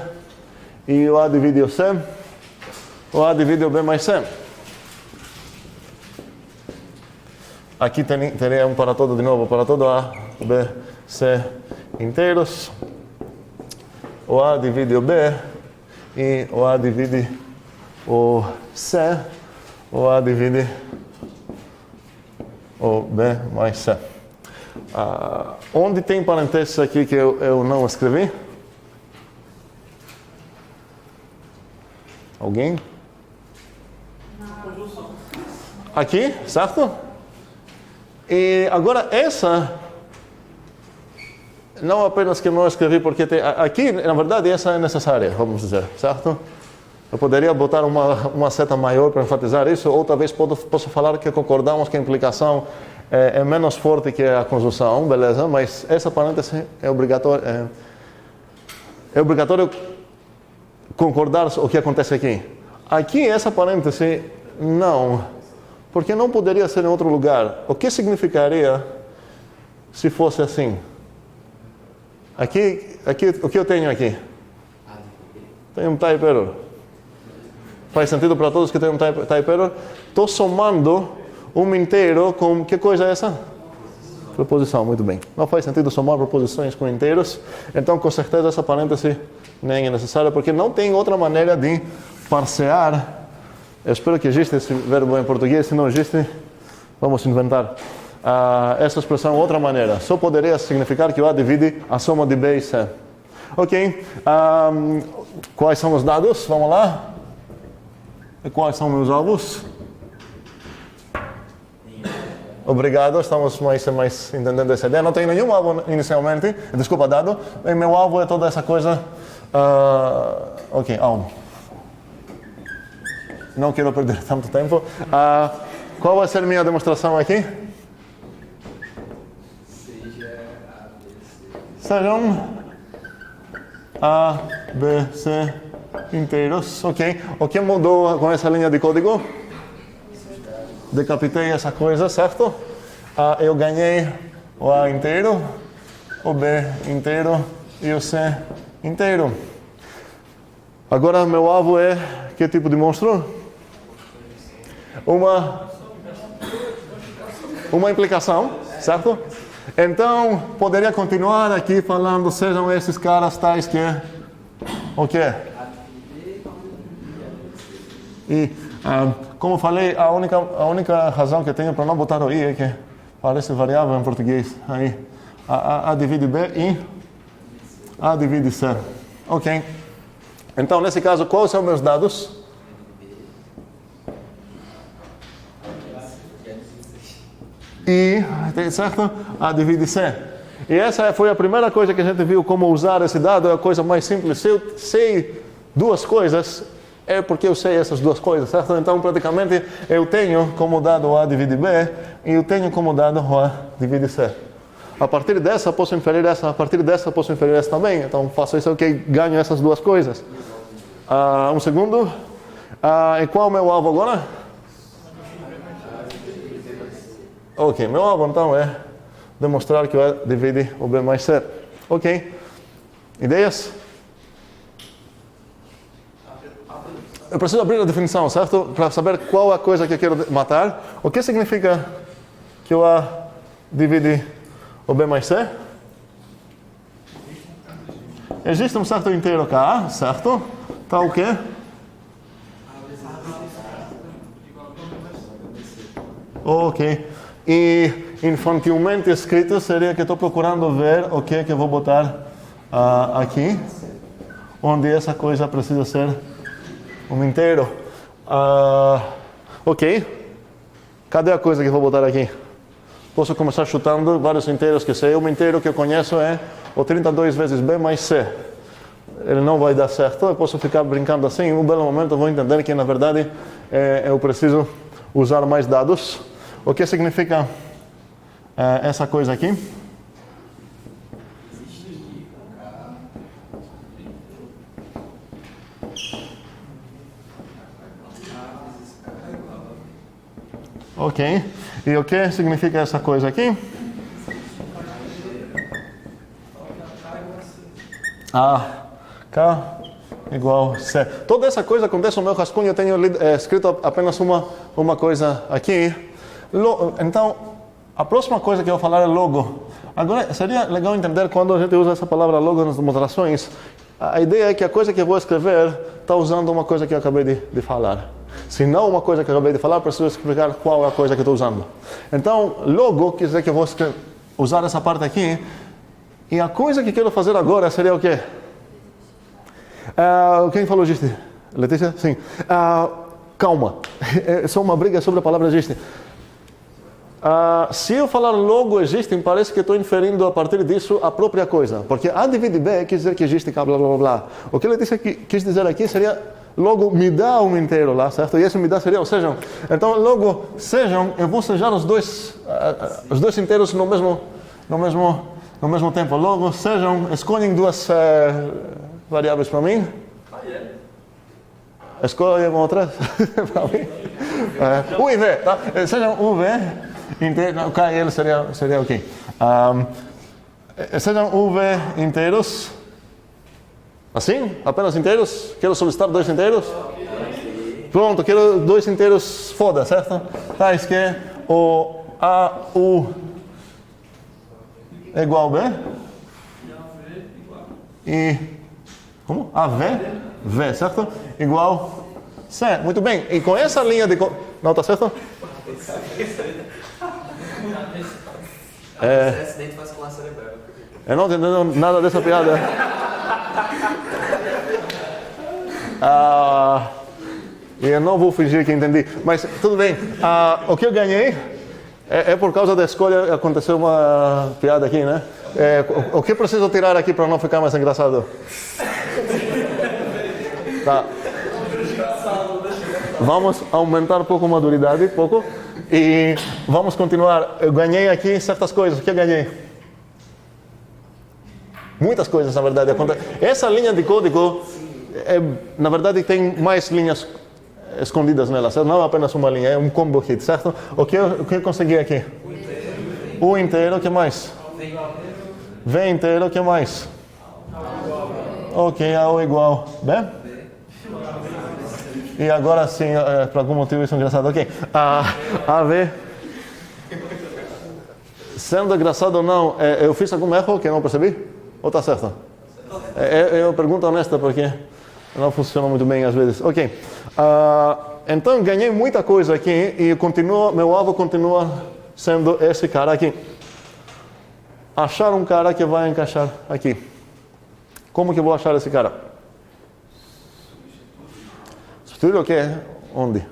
e o A divide o C, o A divide o B mais C. Aqui teria um para todo de novo, para todo A, B, C inteiros. O A divide o B e o A divide o C, o A divide o B mais C. Onde tem parênteses aqui que eu não escrevi? Alguém? Aqui, certo? E agora essa... Não apenas que eu não escrevi porque aqui, na verdade, essa é necessária, vamos dizer, certo? Eu poderia botar uma seta maior para enfatizar isso, ou talvez posso falar que concordamos que a implicação é menos forte que a conjunção, beleza? Mas essa parêntese é obrigatório. É obrigatório concordar o que acontece aqui. Aqui, essa parêntese, não, porque não poderia ser em outro lugar. O que significaria se fosse assim? Aqui, o que eu tenho aqui? Tenho um type error. Faz sentido para todos que tem um type error? Estou somando um inteiro com... Que coisa é essa? Preposição, muito bem. Não faz sentido somar preposições com inteiros. Então, com certeza, essa parêntese nem é necessária, porque não tem outra maneira de parsear. Eu espero que exista esse verbo em português. Se não existe, vamos inventar. Essa expressão outra maneira. Só poderia significar que o A divide a soma de B e C. Ok. Quais são os dados? Vamos lá. E quais são meus alvos? Obrigado, estamos mais entendendo essa ideia. Não tenho nenhum alvo inicialmente. Desculpa, dado. E meu alvo é toda essa coisa. Ok, alvo. Não quero perder tanto tempo. Qual vai ser a minha demonstração aqui? Sejam A, B, C inteiros, ok? O que mudou com essa linha de código? Decapitei essa coisa, certo? Eu ganhei o A inteiro, o B inteiro e o C inteiro. Agora meu alvo é que tipo de monstro? Uma implicação, certo? Então, poderia continuar aqui falando, sejam esses caras tais que... O quê? E, como falei, a única razão que eu tenho para não botar o I é que parece variável em português. Aí, A divide B e A divide C. Ok. Então, nesse caso, quais são meus dados? I, certo? A divide C. E essa foi a primeira coisa que a gente viu como usar esse dado, é a coisa mais simples. Se eu sei duas coisas, é porque eu sei essas duas coisas, certo? Então, praticamente, eu tenho como dado A divide B e eu tenho como dado A divide C. A partir dessa, posso inferir essa, a partir dessa, posso inferir essa também. Então, faço isso que ganho essas duas coisas. Um segundo. E qual é o meu alvo agora? Ok, meu alvo então é demonstrar que o A divide o B mais C. Ok. Ideias? Eu preciso abrir a definição, certo? Para saber qual é a coisa que eu quero matar. O que significa que o A divide o B mais C? Existe um certo inteiro K, certo? Tá o quê? Ok. E infantilmente escrito seria que estou procurando ver o que eu vou botar aqui, onde essa coisa precisa ser um inteiro. Ok. Cadê a coisa que eu vou botar aqui? Posso começar chutando vários inteiros que sei. Um inteiro que eu conheço é o 32 vezes B mais C. Ele não vai dar certo. Eu posso ficar brincando assim. Em um belo momento eu vou entender que, na verdade, eu preciso usar mais dados. O que significa essa coisa aqui? Ok. E o que significa essa coisa aqui? K igual C. Toda essa coisa acontece no meu rascunho. Eu tenho escrito apenas uma coisa aqui. Então, a próxima coisa que eu vou falar é logo. Agora, seria legal entender quando a gente usa essa palavra logo nas demonstrações. A ideia é que a coisa que eu vou escrever está usando uma coisa que eu acabei de falar. Se não uma coisa que eu acabei de falar, preciso explicar qual é a coisa que eu estou usando. Então, logo quer dizer que eu vou usar essa parte aqui. E a coisa que quero fazer agora seria o quê? Quem falou existe? Letícia? Sim. Calma. É só uma briga sobre a palavra existe. Se eu falar logo existem, parece que estou inferindo a partir disso a própria coisa. Porque A divide B quer dizer que existe blá blá blá blá. O que a Letícia quis dizer aqui seria logo me dá um inteiro lá, certo? E esse me dá seria o sejam. Então logo sejam, eu vou sejar os dois inteiros no mesmo tempo. Logo sejam, escolhem duas variáveis para mim. Escolhem outras para mim. U e V, tá? Sejam U e V. O K e L seria o quê? Sejam UV inteiros. Assim? Apenas inteiros? Quero solicitar 2 inteiros? Pronto, quero 2 inteiros foda, certo? Tais que o AU é igual a B. E como? AV? V, certo? Igual C. Muito bem. E com essa linha de... Não, tá certo? Acidente vascular cerebral. Eu não entendo nada dessa piada. E eu não vou fingir que entendi. Mas tudo bem. O que eu ganhei é por causa da escolha. Aconteceu uma piada aqui, né? O que eu preciso tirar aqui para não ficar mais engraçado? Tá. Vamos aumentar um pouco a maturidade, pouco. E vamos continuar. Eu ganhei aqui certas coisas. O que eu ganhei? Muitas coisas, na verdade. Essa linha de código, na verdade, tem mais linhas escondidas nela. Certo? Não é apenas uma linha, é um combo hit, certo? O que eu consegui aqui? U inteiro, o que mais? V inteiro, o que mais? Ok, AU igual B? E agora sim, por algum motivo isso é engraçado. Ok. AV. Sendo engraçado ou não, eu fiz algum erro que eu não percebi? Ou está certo? É uma pergunta honesta porque não funciona muito bem às vezes. Ok. Então ganhei muita coisa aqui e meu alvo continua sendo esse cara aqui. Achar um cara que vai encaixar aqui. Como que eu vou achar esse cara? Substituir o quê? Onde?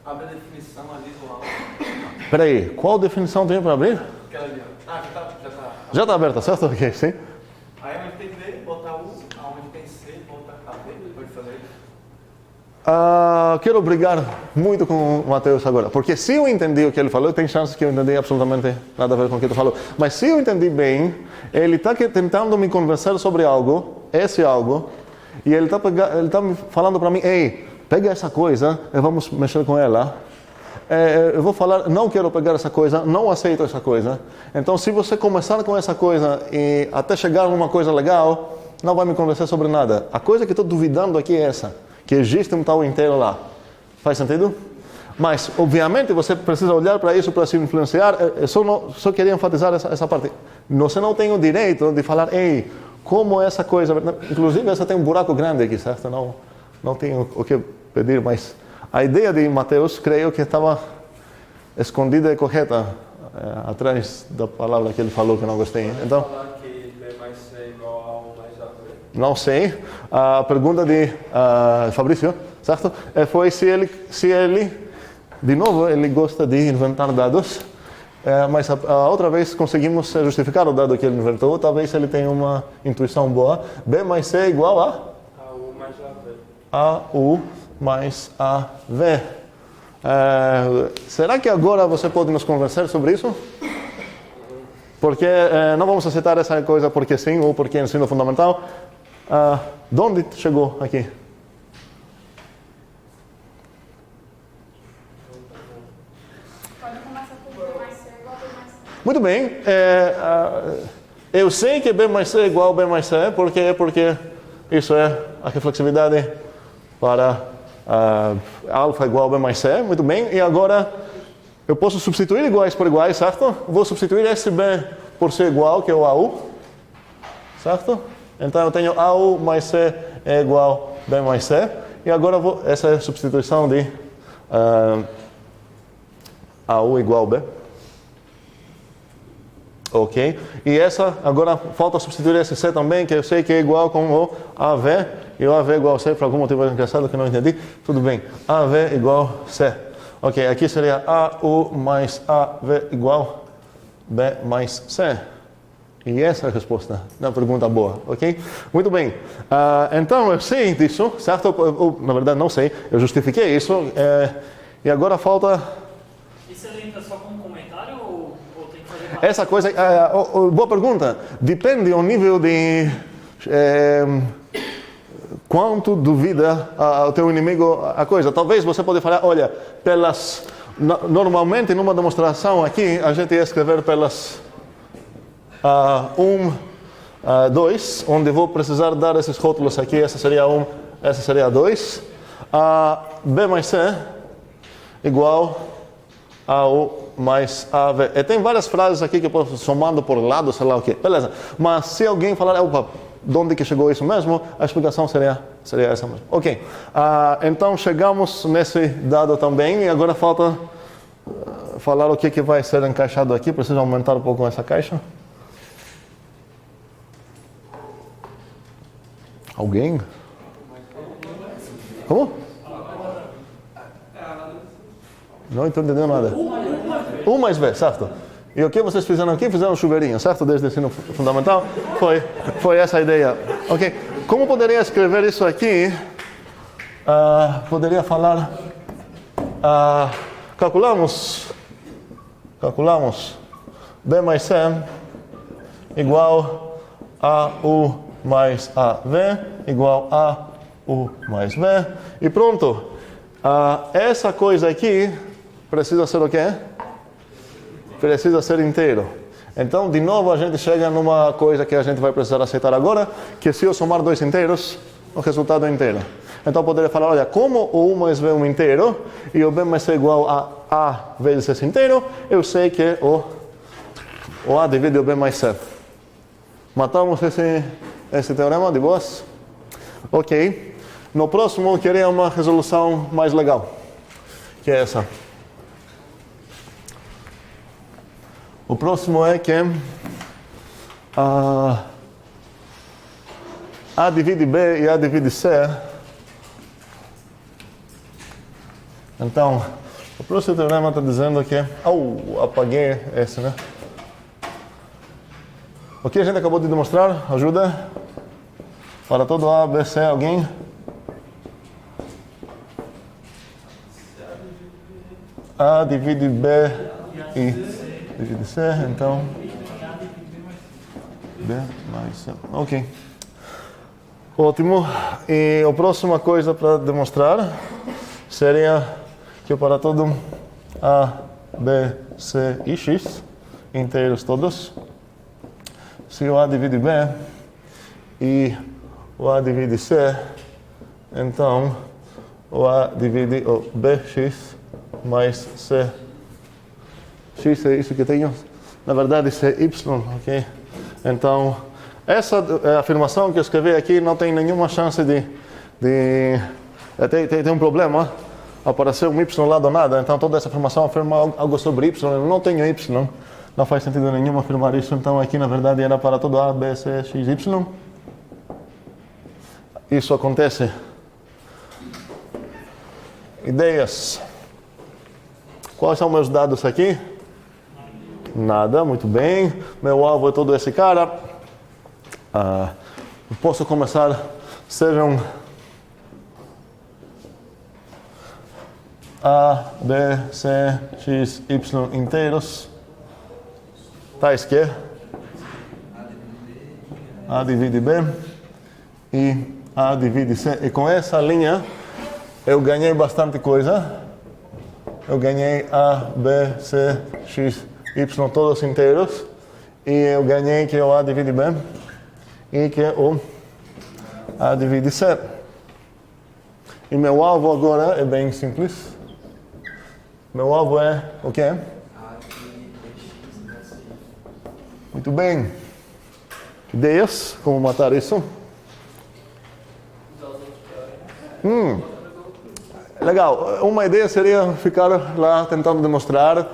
Abre a definição ali do alvo. Peraí, qual definição tem para abrir? Aquela ali, ó. Ah, já tá. Já está aberta, certo? Ok, sim. Aí onde tem V, botar U, aonde tem C, botar a V, pode fazer isso. Quero brigar muito com o Mateus agora, porque se eu entendi o que ele falou, tem chance que eu entendi absolutamente nada a ver com o que ele falou. Mas se eu entendi bem, ele está tentando me convencer sobre algo, esse algo, e ele está me falando para mim, ei, pega essa coisa e vamos mexer com ela. Eu vou falar, não quero pegar essa coisa, não aceito essa coisa. Então, se você começar com essa coisa e até chegar numa coisa legal, não vai me convencer sobre nada. A coisa que estou duvidando aqui é essa, que existe um tal inteiro lá. Faz sentido? Mas, obviamente, você precisa olhar para isso para se influenciar. Eu só queria enfatizar essa parte. Você não tem o direito de falar, ei, como essa coisa... Inclusive, essa tem um buraco grande aqui, certo? Não tenho o que pedir, mas... A ideia de Mateus, creio que estava escondida e correta atrás da palavra que ele falou que não gostei. Então, Falar que B mais C é igual a 1 mais A, V. não sei. A pergunta de Fabrício, certo? Foi se ele, de novo, ele gosta de inventar dados, mas a outra vez conseguimos justificar o dado que ele inventou. Talvez ele tenha uma intuição boa. B mais C é igual a? AU mais AV. AU mais AV. Será que agora você pode nos convencer sobre isso? Porque não vamos aceitar essa coisa porque sim ou porque é ensino fundamental. De onde chegou aqui? Pode começar por B mais C igual a B mais C. Muito bem. Eu sei que B mais C é igual a B mais C, porque isso é a reflexividade para alfa igual a B mais C, muito bem. E agora eu posso substituir iguais por iguais, certo? Vou substituir esse B por C igual, que é o AU, certo? Então eu tenho AU mais C é igual a B mais C. E agora essa é a substituição de AU igual a B. Ok? E essa, agora falta substituir esse C também, que eu sei que é igual com o AV, e o AV igual a C, por algum motivo engraçado que eu não entendi. Tudo bem, AV igual C. Ok, aqui seria AU mais AV igual B mais C. E essa é a resposta da pergunta boa, ok? Muito bem, então eu sei disso, certo? Na verdade não sei, eu justifiquei isso, e agora falta... Isso ele entra só como comentário ou tem que fazer parte? Essa coisa, boa pergunta. Depende do nível de quanto duvida o teu inimigo a coisa. Talvez você pode falar, olha, normalmente numa demonstração aqui a gente ia escrever pelas 2, onde vou precisar dar esses rótulos aqui. Essa seria 1, essa seria 2. B mais C igual a U mais AV. E tem várias frases aqui que eu posso somando por lado, sei lá o quê. Beleza. Mas se alguém falar, opa, de onde que chegou isso mesmo, a explicação seria essa mesmo. Ok. Então chegamos nesse dado também e agora falta falar o que vai ser encaixado aqui. Preciso aumentar um pouco essa caixa. Alguém? Como? Não estou entendendo nada. U mais V, certo? E o que vocês fizeram aqui? Fizeram chuveirinho, certo? Desde o ensino fundamental. Foi essa a ideia. Ok. Como poderia escrever isso aqui? Poderia falar... calculamos B mais C igual a U mais AV igual a U mais V. E pronto. Essa coisa aqui precisa ser o quê? Precisa ser inteiro. Então, de novo, a gente chega numa coisa que a gente vai precisar aceitar agora, que se eu somar dois inteiros, o resultado é inteiro. Então, eu poderia falar, olha, como o U mais V é um inteiro, e o B mais C é igual a A vezes esse inteiro, eu sei que o A divide o B mais C. Matamos esse teorema de boas? Ok. No próximo, eu queria uma resolução mais legal, que é essa. O próximo é que A divide B e A divide C. Então, O próximo teorema está dizendo que... apaguei esse, né? O que a gente acabou de demonstrar? Ajuda? Para todo A, B, C, alguém? A divide B e divide C, então... B mais C. Ok. Ótimo. E a próxima coisa para demonstrar seria que para todo A, B, C e X, inteiros todos, se o A divide B e o A divide C, então o A divide o BX mais C. X é isso que tenho. Na verdade, isso é Y, ok? Então, essa afirmação que eu escrevi aqui não tem nenhuma chance de tem um problema. Apareceu um Y lá do nada, então toda essa afirmação afirma algo sobre Y. Eu não tenho Y, não faz sentido nenhum afirmar isso. Então, aqui na verdade era para todo A, B, C, X, Y. Isso acontece. Ideias. Quais são meus dados aqui? Nada, muito bem. Meu alvo é todo esse cara. Posso começar, sejam A, B, C, X, Y inteiros. Tais que A divide B e A divide C. E com essa linha eu ganhei bastante coisa. Eu ganhei A, B, C, X, Y todos inteiros. E eu ganhei que o A divide B e que o A divide C. E meu alvo agora é bem simples. Meu alvo é o quê? Muito bem. Ideias? Como matar isso? Legal. Uma ideia seria ficar lá tentando demonstrar,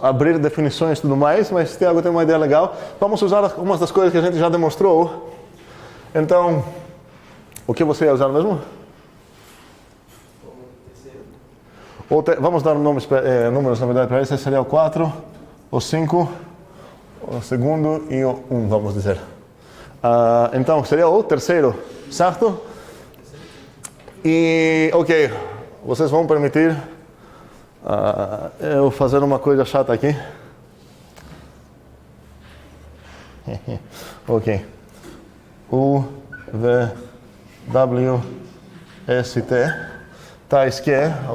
abrir definições e tudo mais, mas Tiago tem uma ideia legal. Vamos usar algumas das coisas que a gente já demonstrou. Então, o que você ia usar mesmo? Vamos dar números na verdade para esse. Seria o 4, o 5, o segundo e o 1, vamos dizer. Então, seria o terceiro, certo? E, ok, vocês vão permitir eu fazer uma coisa chata aqui? Ok. U, V, W, S, T. Tais que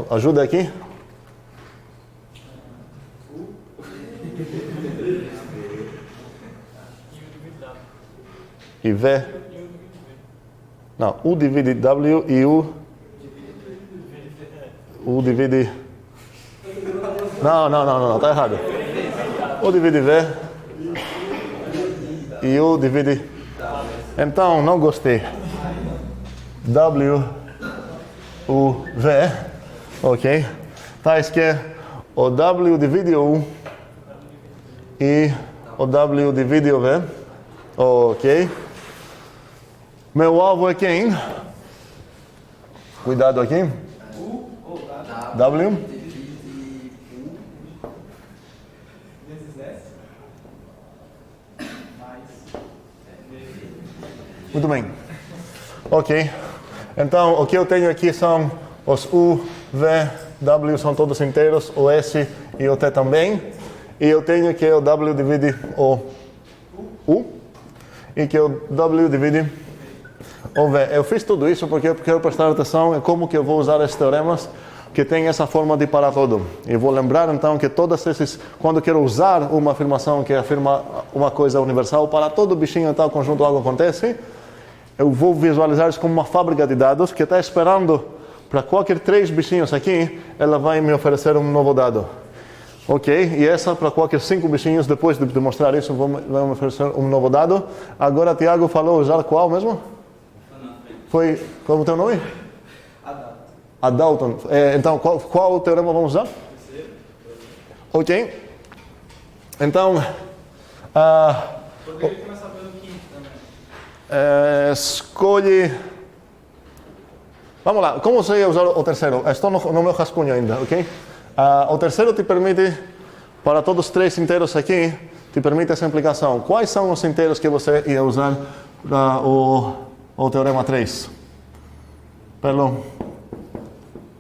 ajuda aqui. E V. Não, U divide W e U divide... Não, tá errado. U divide V e U divide... Então, não gostei. W, U, V, ok? Tais que o W divide o U e o W divide o V, ok? Meu alvo é quem? Cuidado aqui. W. Muito bem. Ok. Então, o que eu tenho aqui são os U, V, W são todos inteiros, o S e o T também. E eu tenho que o W divide o U e que o W divide o V. Eu fiz tudo isso porque eu quero prestar atenção em como que eu vou usar esses teoremas que tem essa forma de para todo. E vou lembrar então que todos esses, quando eu quero usar uma afirmação que afirma uma coisa universal, para todo bichinho em tal conjunto algo acontece, eu vou visualizar isso como uma fábrica de dados que está esperando para qualquer 3 bichinhos aqui, ela vai me oferecer um novo dado. Ok? E essa para qualquer 5 bichinhos, depois de demonstrar isso, vai me oferecer um novo dado. Agora, Tiago falou usar qual mesmo? Foi, qual é o teu nome? Adalton. Então, qual teorema vamos usar? Ok. Então, Poderia começar pelo quinto também. escolhe... Vamos lá, como você ia usar o terceiro? Estou no meu rascunho ainda, ok? O terceiro te permite, para todos os três inteiros aqui, te permite essa implicação. Quais são os inteiros que você ia usar para o teorema 3? Pelo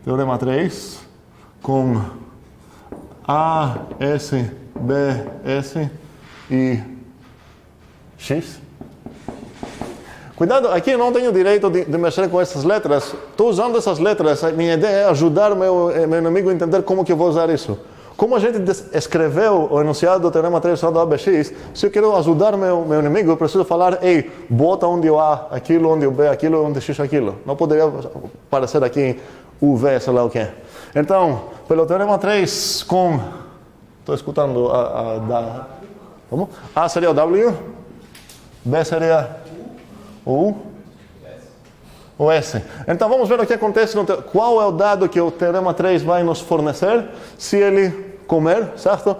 teorema 3, com A, S, B, S e X. Cuidado, aqui eu não tenho direito de mexer com essas letras. Estou usando essas letras, a minha ideia é ajudar meu inimigo a entender como que eu vou usar isso. Como a gente escreveu o enunciado do teorema 3 usando ABX, se eu quero ajudar meu inimigo, eu preciso falar, ei, bota onde o A, aquilo, onde o B, aquilo, onde o X, aquilo. Não poderia aparecer aqui o V, sei lá o que. Então, pelo teorema 3 com... Estou escutando como? A seria o W, B seria o S. Então vamos ver o que acontece, qual é o dado que o teorema 3 vai nos fornecer, se ele comer, certo?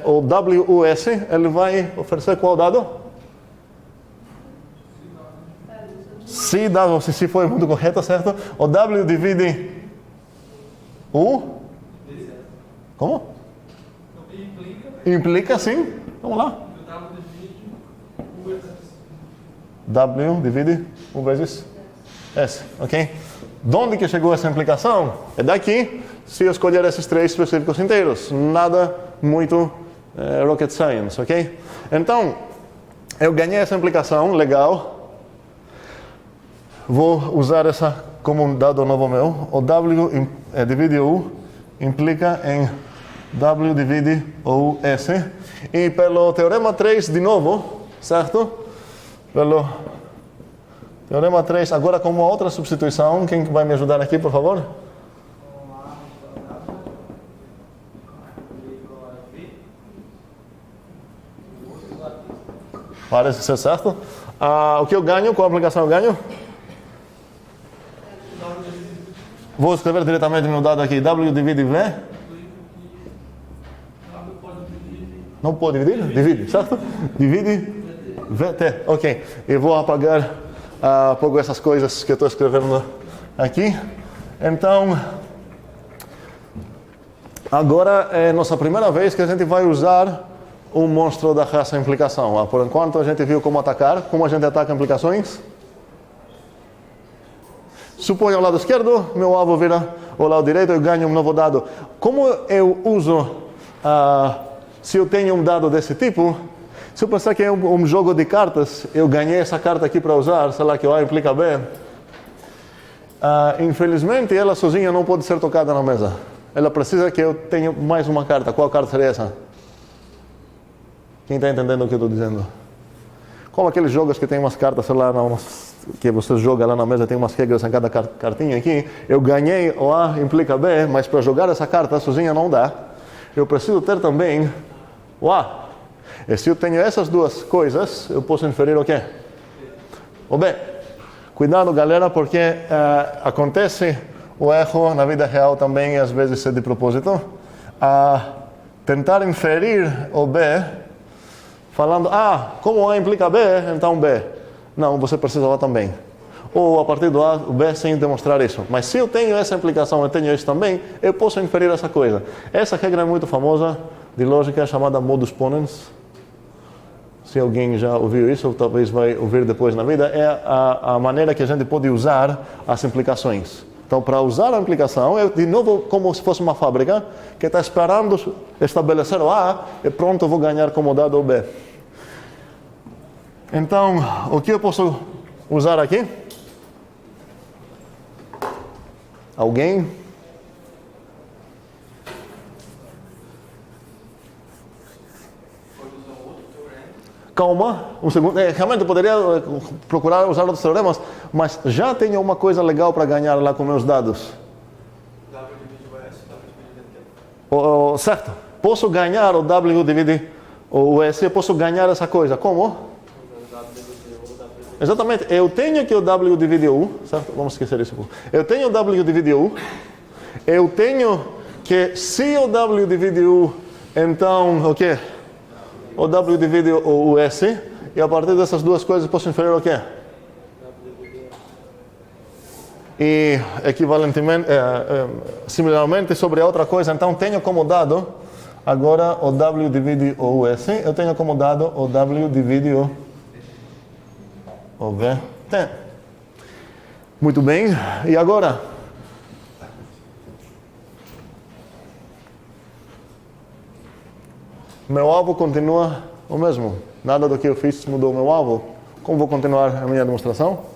O WS, ele vai oferecer qual dado? Se foi muito correto, certo? O W divide o... Como? Implica sim. Vamos lá. W divide 1 vezes S, ok? De onde que chegou essa implicação? É daqui, se eu escolher esses três específicos inteiros. Nada muito rocket science, ok? Então, eu ganhei essa implicação, legal. Vou usar essa como um dado novo meu. O W divide U implica em W divide o S. E pelo teorema 3, de novo, certo? Pelo teorema 3, agora com uma outra substituição. Quem vai me ajudar aqui, por favor? Parece ser certo. O que eu ganho? Qual aplicação eu ganho? Vou escrever diretamente no dado aqui. W divide V. Não pode dividir? Divide, certo? Divide VT. Ok. Eu vou apagar pouco essas coisas que eu estou escrevendo aqui. Então, agora é nossa primeira vez que a gente vai usar o monstro da raça implicação. Por enquanto a gente viu como atacar. Como a gente ataca implicações? Suponho ao lado esquerdo, meu alvo vira ao lado direito, eu ganho um novo dado. Como eu uso... se eu tenho um dado desse tipo, se eu pensar que é um jogo de cartas, eu ganhei essa carta aqui para usar, sei lá que o A implica B. Infelizmente, ela sozinha não pode ser tocada na mesa. Ela precisa que eu tenha mais uma carta. Qual carta seria essa? Quem está entendendo o que eu estou dizendo? Como aqueles jogos que tem umas cartas, sei lá, que você joga lá na mesa, tem umas regras em cada cartinha aqui. Eu ganhei o A implica B, mas para jogar essa carta sozinha não dá. Eu preciso ter também o A. E se eu tenho essas duas coisas, eu posso inferir o quê? O B. Cuidado, galera, porque acontece o erro na vida real também, às vezes é de propósito. Tentar inferir o B, falando, como A implica B, então B. Não, você precisa O também. Ou a partir do A, o B, sem demonstrar isso. Mas se eu tenho essa implicação, eu tenho isso também, eu posso inferir essa coisa. Essa regra é muito famosa de lógica, chamada modus ponens. Se alguém já ouviu isso, ou talvez vai ouvir depois na vida, é a maneira que a gente pode usar as implicações. Então, para usar a implicação, é de novo como se fosse uma fábrica que está esperando estabelecer o A e pronto, eu vou ganhar como dado o B. Então, o que eu posso usar aqui? Alguém? Calma, um segundo. Realmente eu poderia procurar usar outros teoremas, mas já tenho uma coisa legal para ganhar lá com meus dados. W divide o S, W divide Certo. Posso ganhar o W divide o S, eu posso ganhar essa coisa. Como? Exatamente. Eu tenho que o W divide U, certo? Vamos esquecer isso. Eu tenho o W divide U. Eu tenho que se o W divide U, então o quê? O W divide o S, e a partir dessas duas coisas posso inferir o quê? E equivalentemente, similarmente sobre a outra coisa, então tenho como dado agora o W divide o US, eu tenho como dado o W divide o VT. Muito bem, e agora? Meu alvo continua o mesmo. Nada do que eu fiz mudou meu alvo. Como vou continuar a minha demonstração?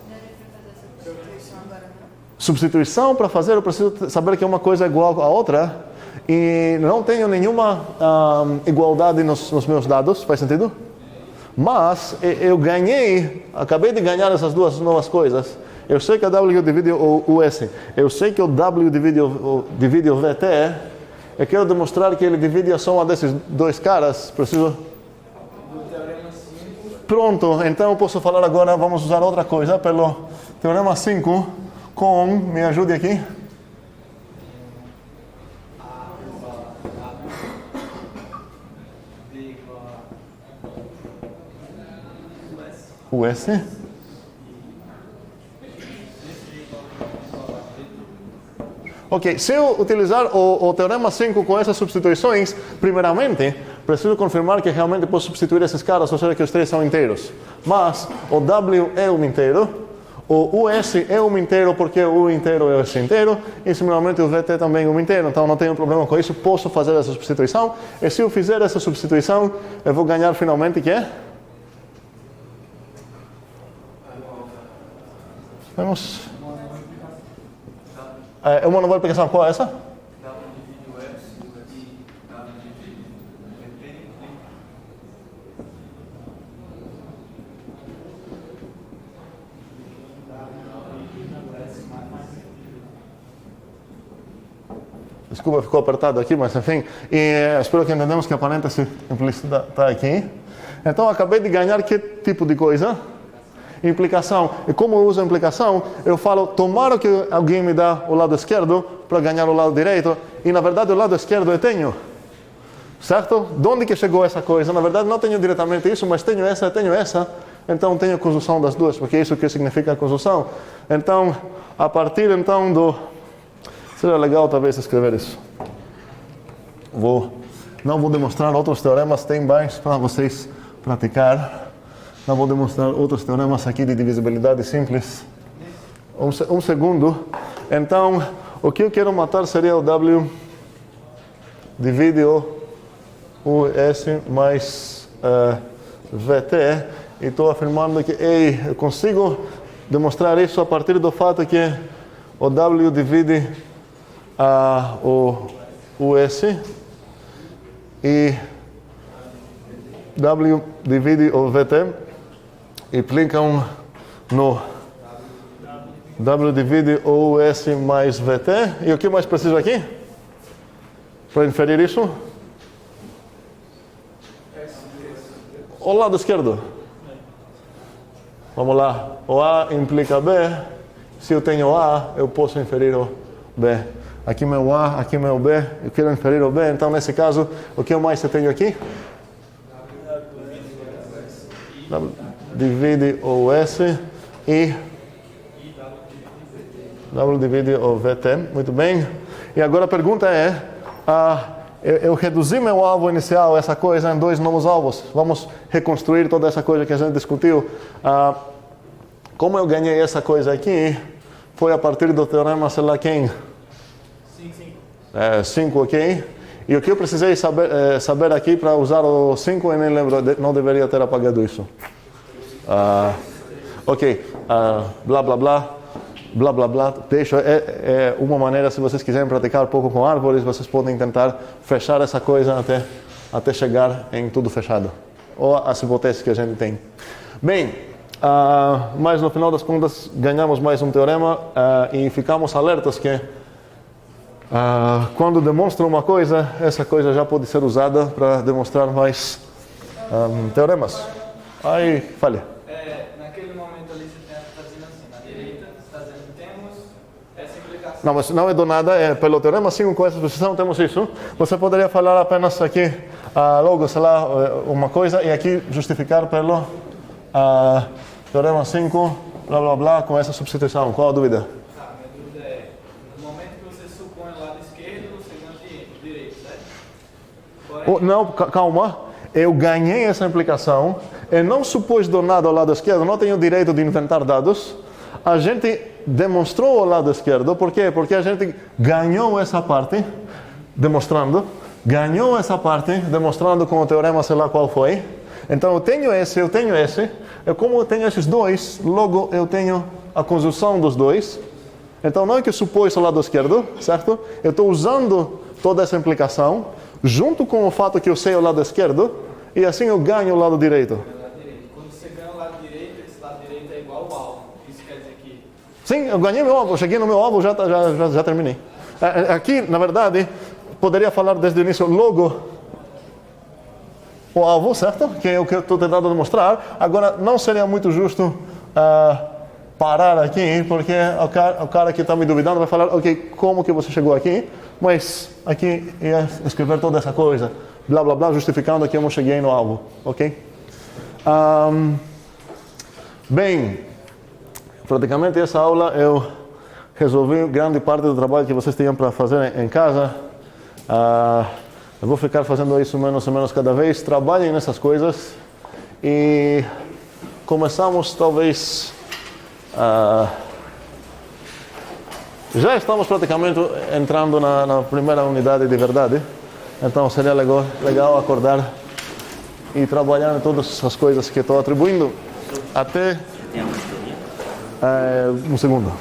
Substituição para fazer, eu preciso saber que uma coisa é igual à outra. E não tenho nenhuma igualdade nos meus dados, faz sentido? Mas eu ganhei, acabei de ganhar essas duas novas coisas. Eu sei que a W divide o US, eu sei que o W divide o VT. Eu quero demonstrar que ele divide a soma desses dois caras. Preciso. Pronto, então eu posso falar agora, vamos usar outra coisa pelo teorema 5 com, me ajude aqui. US. Ok, se eu utilizar o teorema 5 com essas substituições, primeiramente, preciso confirmar que realmente posso substituir esses caras, ou seja, que os três são inteiros. Mas o W é um inteiro, o US é um inteiro porque o U inteiro é esse inteiro, e similarmente o VT também é um inteiro, então não tenho problema com isso, posso fazer essa substituição. E se eu fizer essa substituição, eu vou ganhar finalmente que é? Vamos. É uma nova aplicação, qual é essa? Desculpa, ficou apertado aqui, mas enfim. E espero que entendamos que a parêntese implícita está aqui. Então, acabei de ganhar que tipo de coisa? Implicação. E como eu uso a implicação, eu falo, tomara que alguém me dá o lado esquerdo para ganhar o lado direito, e na verdade o lado esquerdo eu tenho. Certo? De onde que chegou essa coisa? Na verdade não tenho diretamente isso, mas tenho essa, então tenho a conjunção das duas, porque é isso que significa a conjunção. Então, a partir então do... Seria legal talvez escrever isso. Não vou demonstrar outros teoremas, tem mais para vocês praticar. Não vou demonstrar outros teoremas aqui de divisibilidade simples. Um segundo. Então, o que eu quero matar seria o W divide o US mais VT. E estou afirmando que eu consigo demonstrar isso a partir do fato que o W divide o US e W divide o VT. Implicam no W divide o US mais VT. E o que mais preciso aqui? Para inferir isso? O lado esquerdo. Vamos lá. O A implica B. Se eu tenho A, eu posso inferir o B. Aqui meu A, aqui meu B. Eu quero inferir o B. Então, nesse caso, o que mais eu tenho aqui? Divide o US e W divide o VT. Muito bem. E agora a pergunta é, eu reduzi meu alvo inicial, essa coisa, em dois novos alvos. Vamos reconstruir toda essa coisa que a gente discutiu. Como eu ganhei essa coisa aqui, foi a partir do teorema, sei lá quem? 5, ok? E o que eu precisei saber aqui para usar o 5, eu nem lembro, não deveria ter apagado isso. Ok, blá blá blá, blá blá blá, deixa, é uma maneira, se vocês quiserem praticar um pouco com árvores, vocês podem tentar fechar essa coisa até chegar em tudo fechado, ou as hipóteses que a gente tem. Bem, mas no final das contas ganhamos mais um teorema e ficamos alertas que quando demonstra uma coisa, essa coisa já pode ser usada para demonstrar mais teoremas. Aí, falha. Naquele momento ali você está dizendo assim, na direita, você está dizendo temos essa implicação. Não, mas não é do nada, pelo teorema 5 com essa exposição temos isso. Você poderia falar apenas aqui, logo, sei lá, uma coisa, e aqui justificar pelo teorema 5, blá blá blá, com essa substituição. Qual a dúvida? Minha Não, calma. Eu ganhei essa implicação. Eu não supus do nada ao lado esquerdo. Não tenho o direito de inventar dados. A gente demonstrou ao lado esquerdo. Por quê? Porque a gente ganhou essa parte, demonstrando. Ganhou essa parte, demonstrando com o teorema, sei lá qual foi. Então eu tenho esse. Como eu tenho esses dois, logo eu tenho a conjunção dos dois. Então não é que eu supus ao lado esquerdo, certo? Eu estou usando toda essa implicação, junto com o fato que eu sei o lado esquerdo, e assim eu ganho o lado direito. Quando você ganha o lado direito, esse lado direito é igual ao alvo. Isso quer dizer que... Sim, eu ganhei meu alvo, cheguei no meu alvo, já terminei. Aqui, na verdade, poderia falar desde o início, logo, o alvo, certo? Que é o que eu estou tentando demonstrar. Agora, não seria muito justo parar aqui, porque o cara que está me duvidando vai falar, ok, como que você chegou aqui? Mas aqui ia escrever toda essa coisa, blá blá blá, justificando que eu não cheguei no alvo, ok? Bem, praticamente essa aula eu resolvi grande parte do trabalho que vocês tinham para fazer em casa. Eu vou ficar fazendo isso menos e menos cada vez. Trabalhem nessas coisas e começamos talvez... já estamos praticamente entrando na primeira unidade de verdade. Então seria legal acordar e trabalhar em todas essas coisas que estou atribuindo até... Tem uma historinha? Um segundo.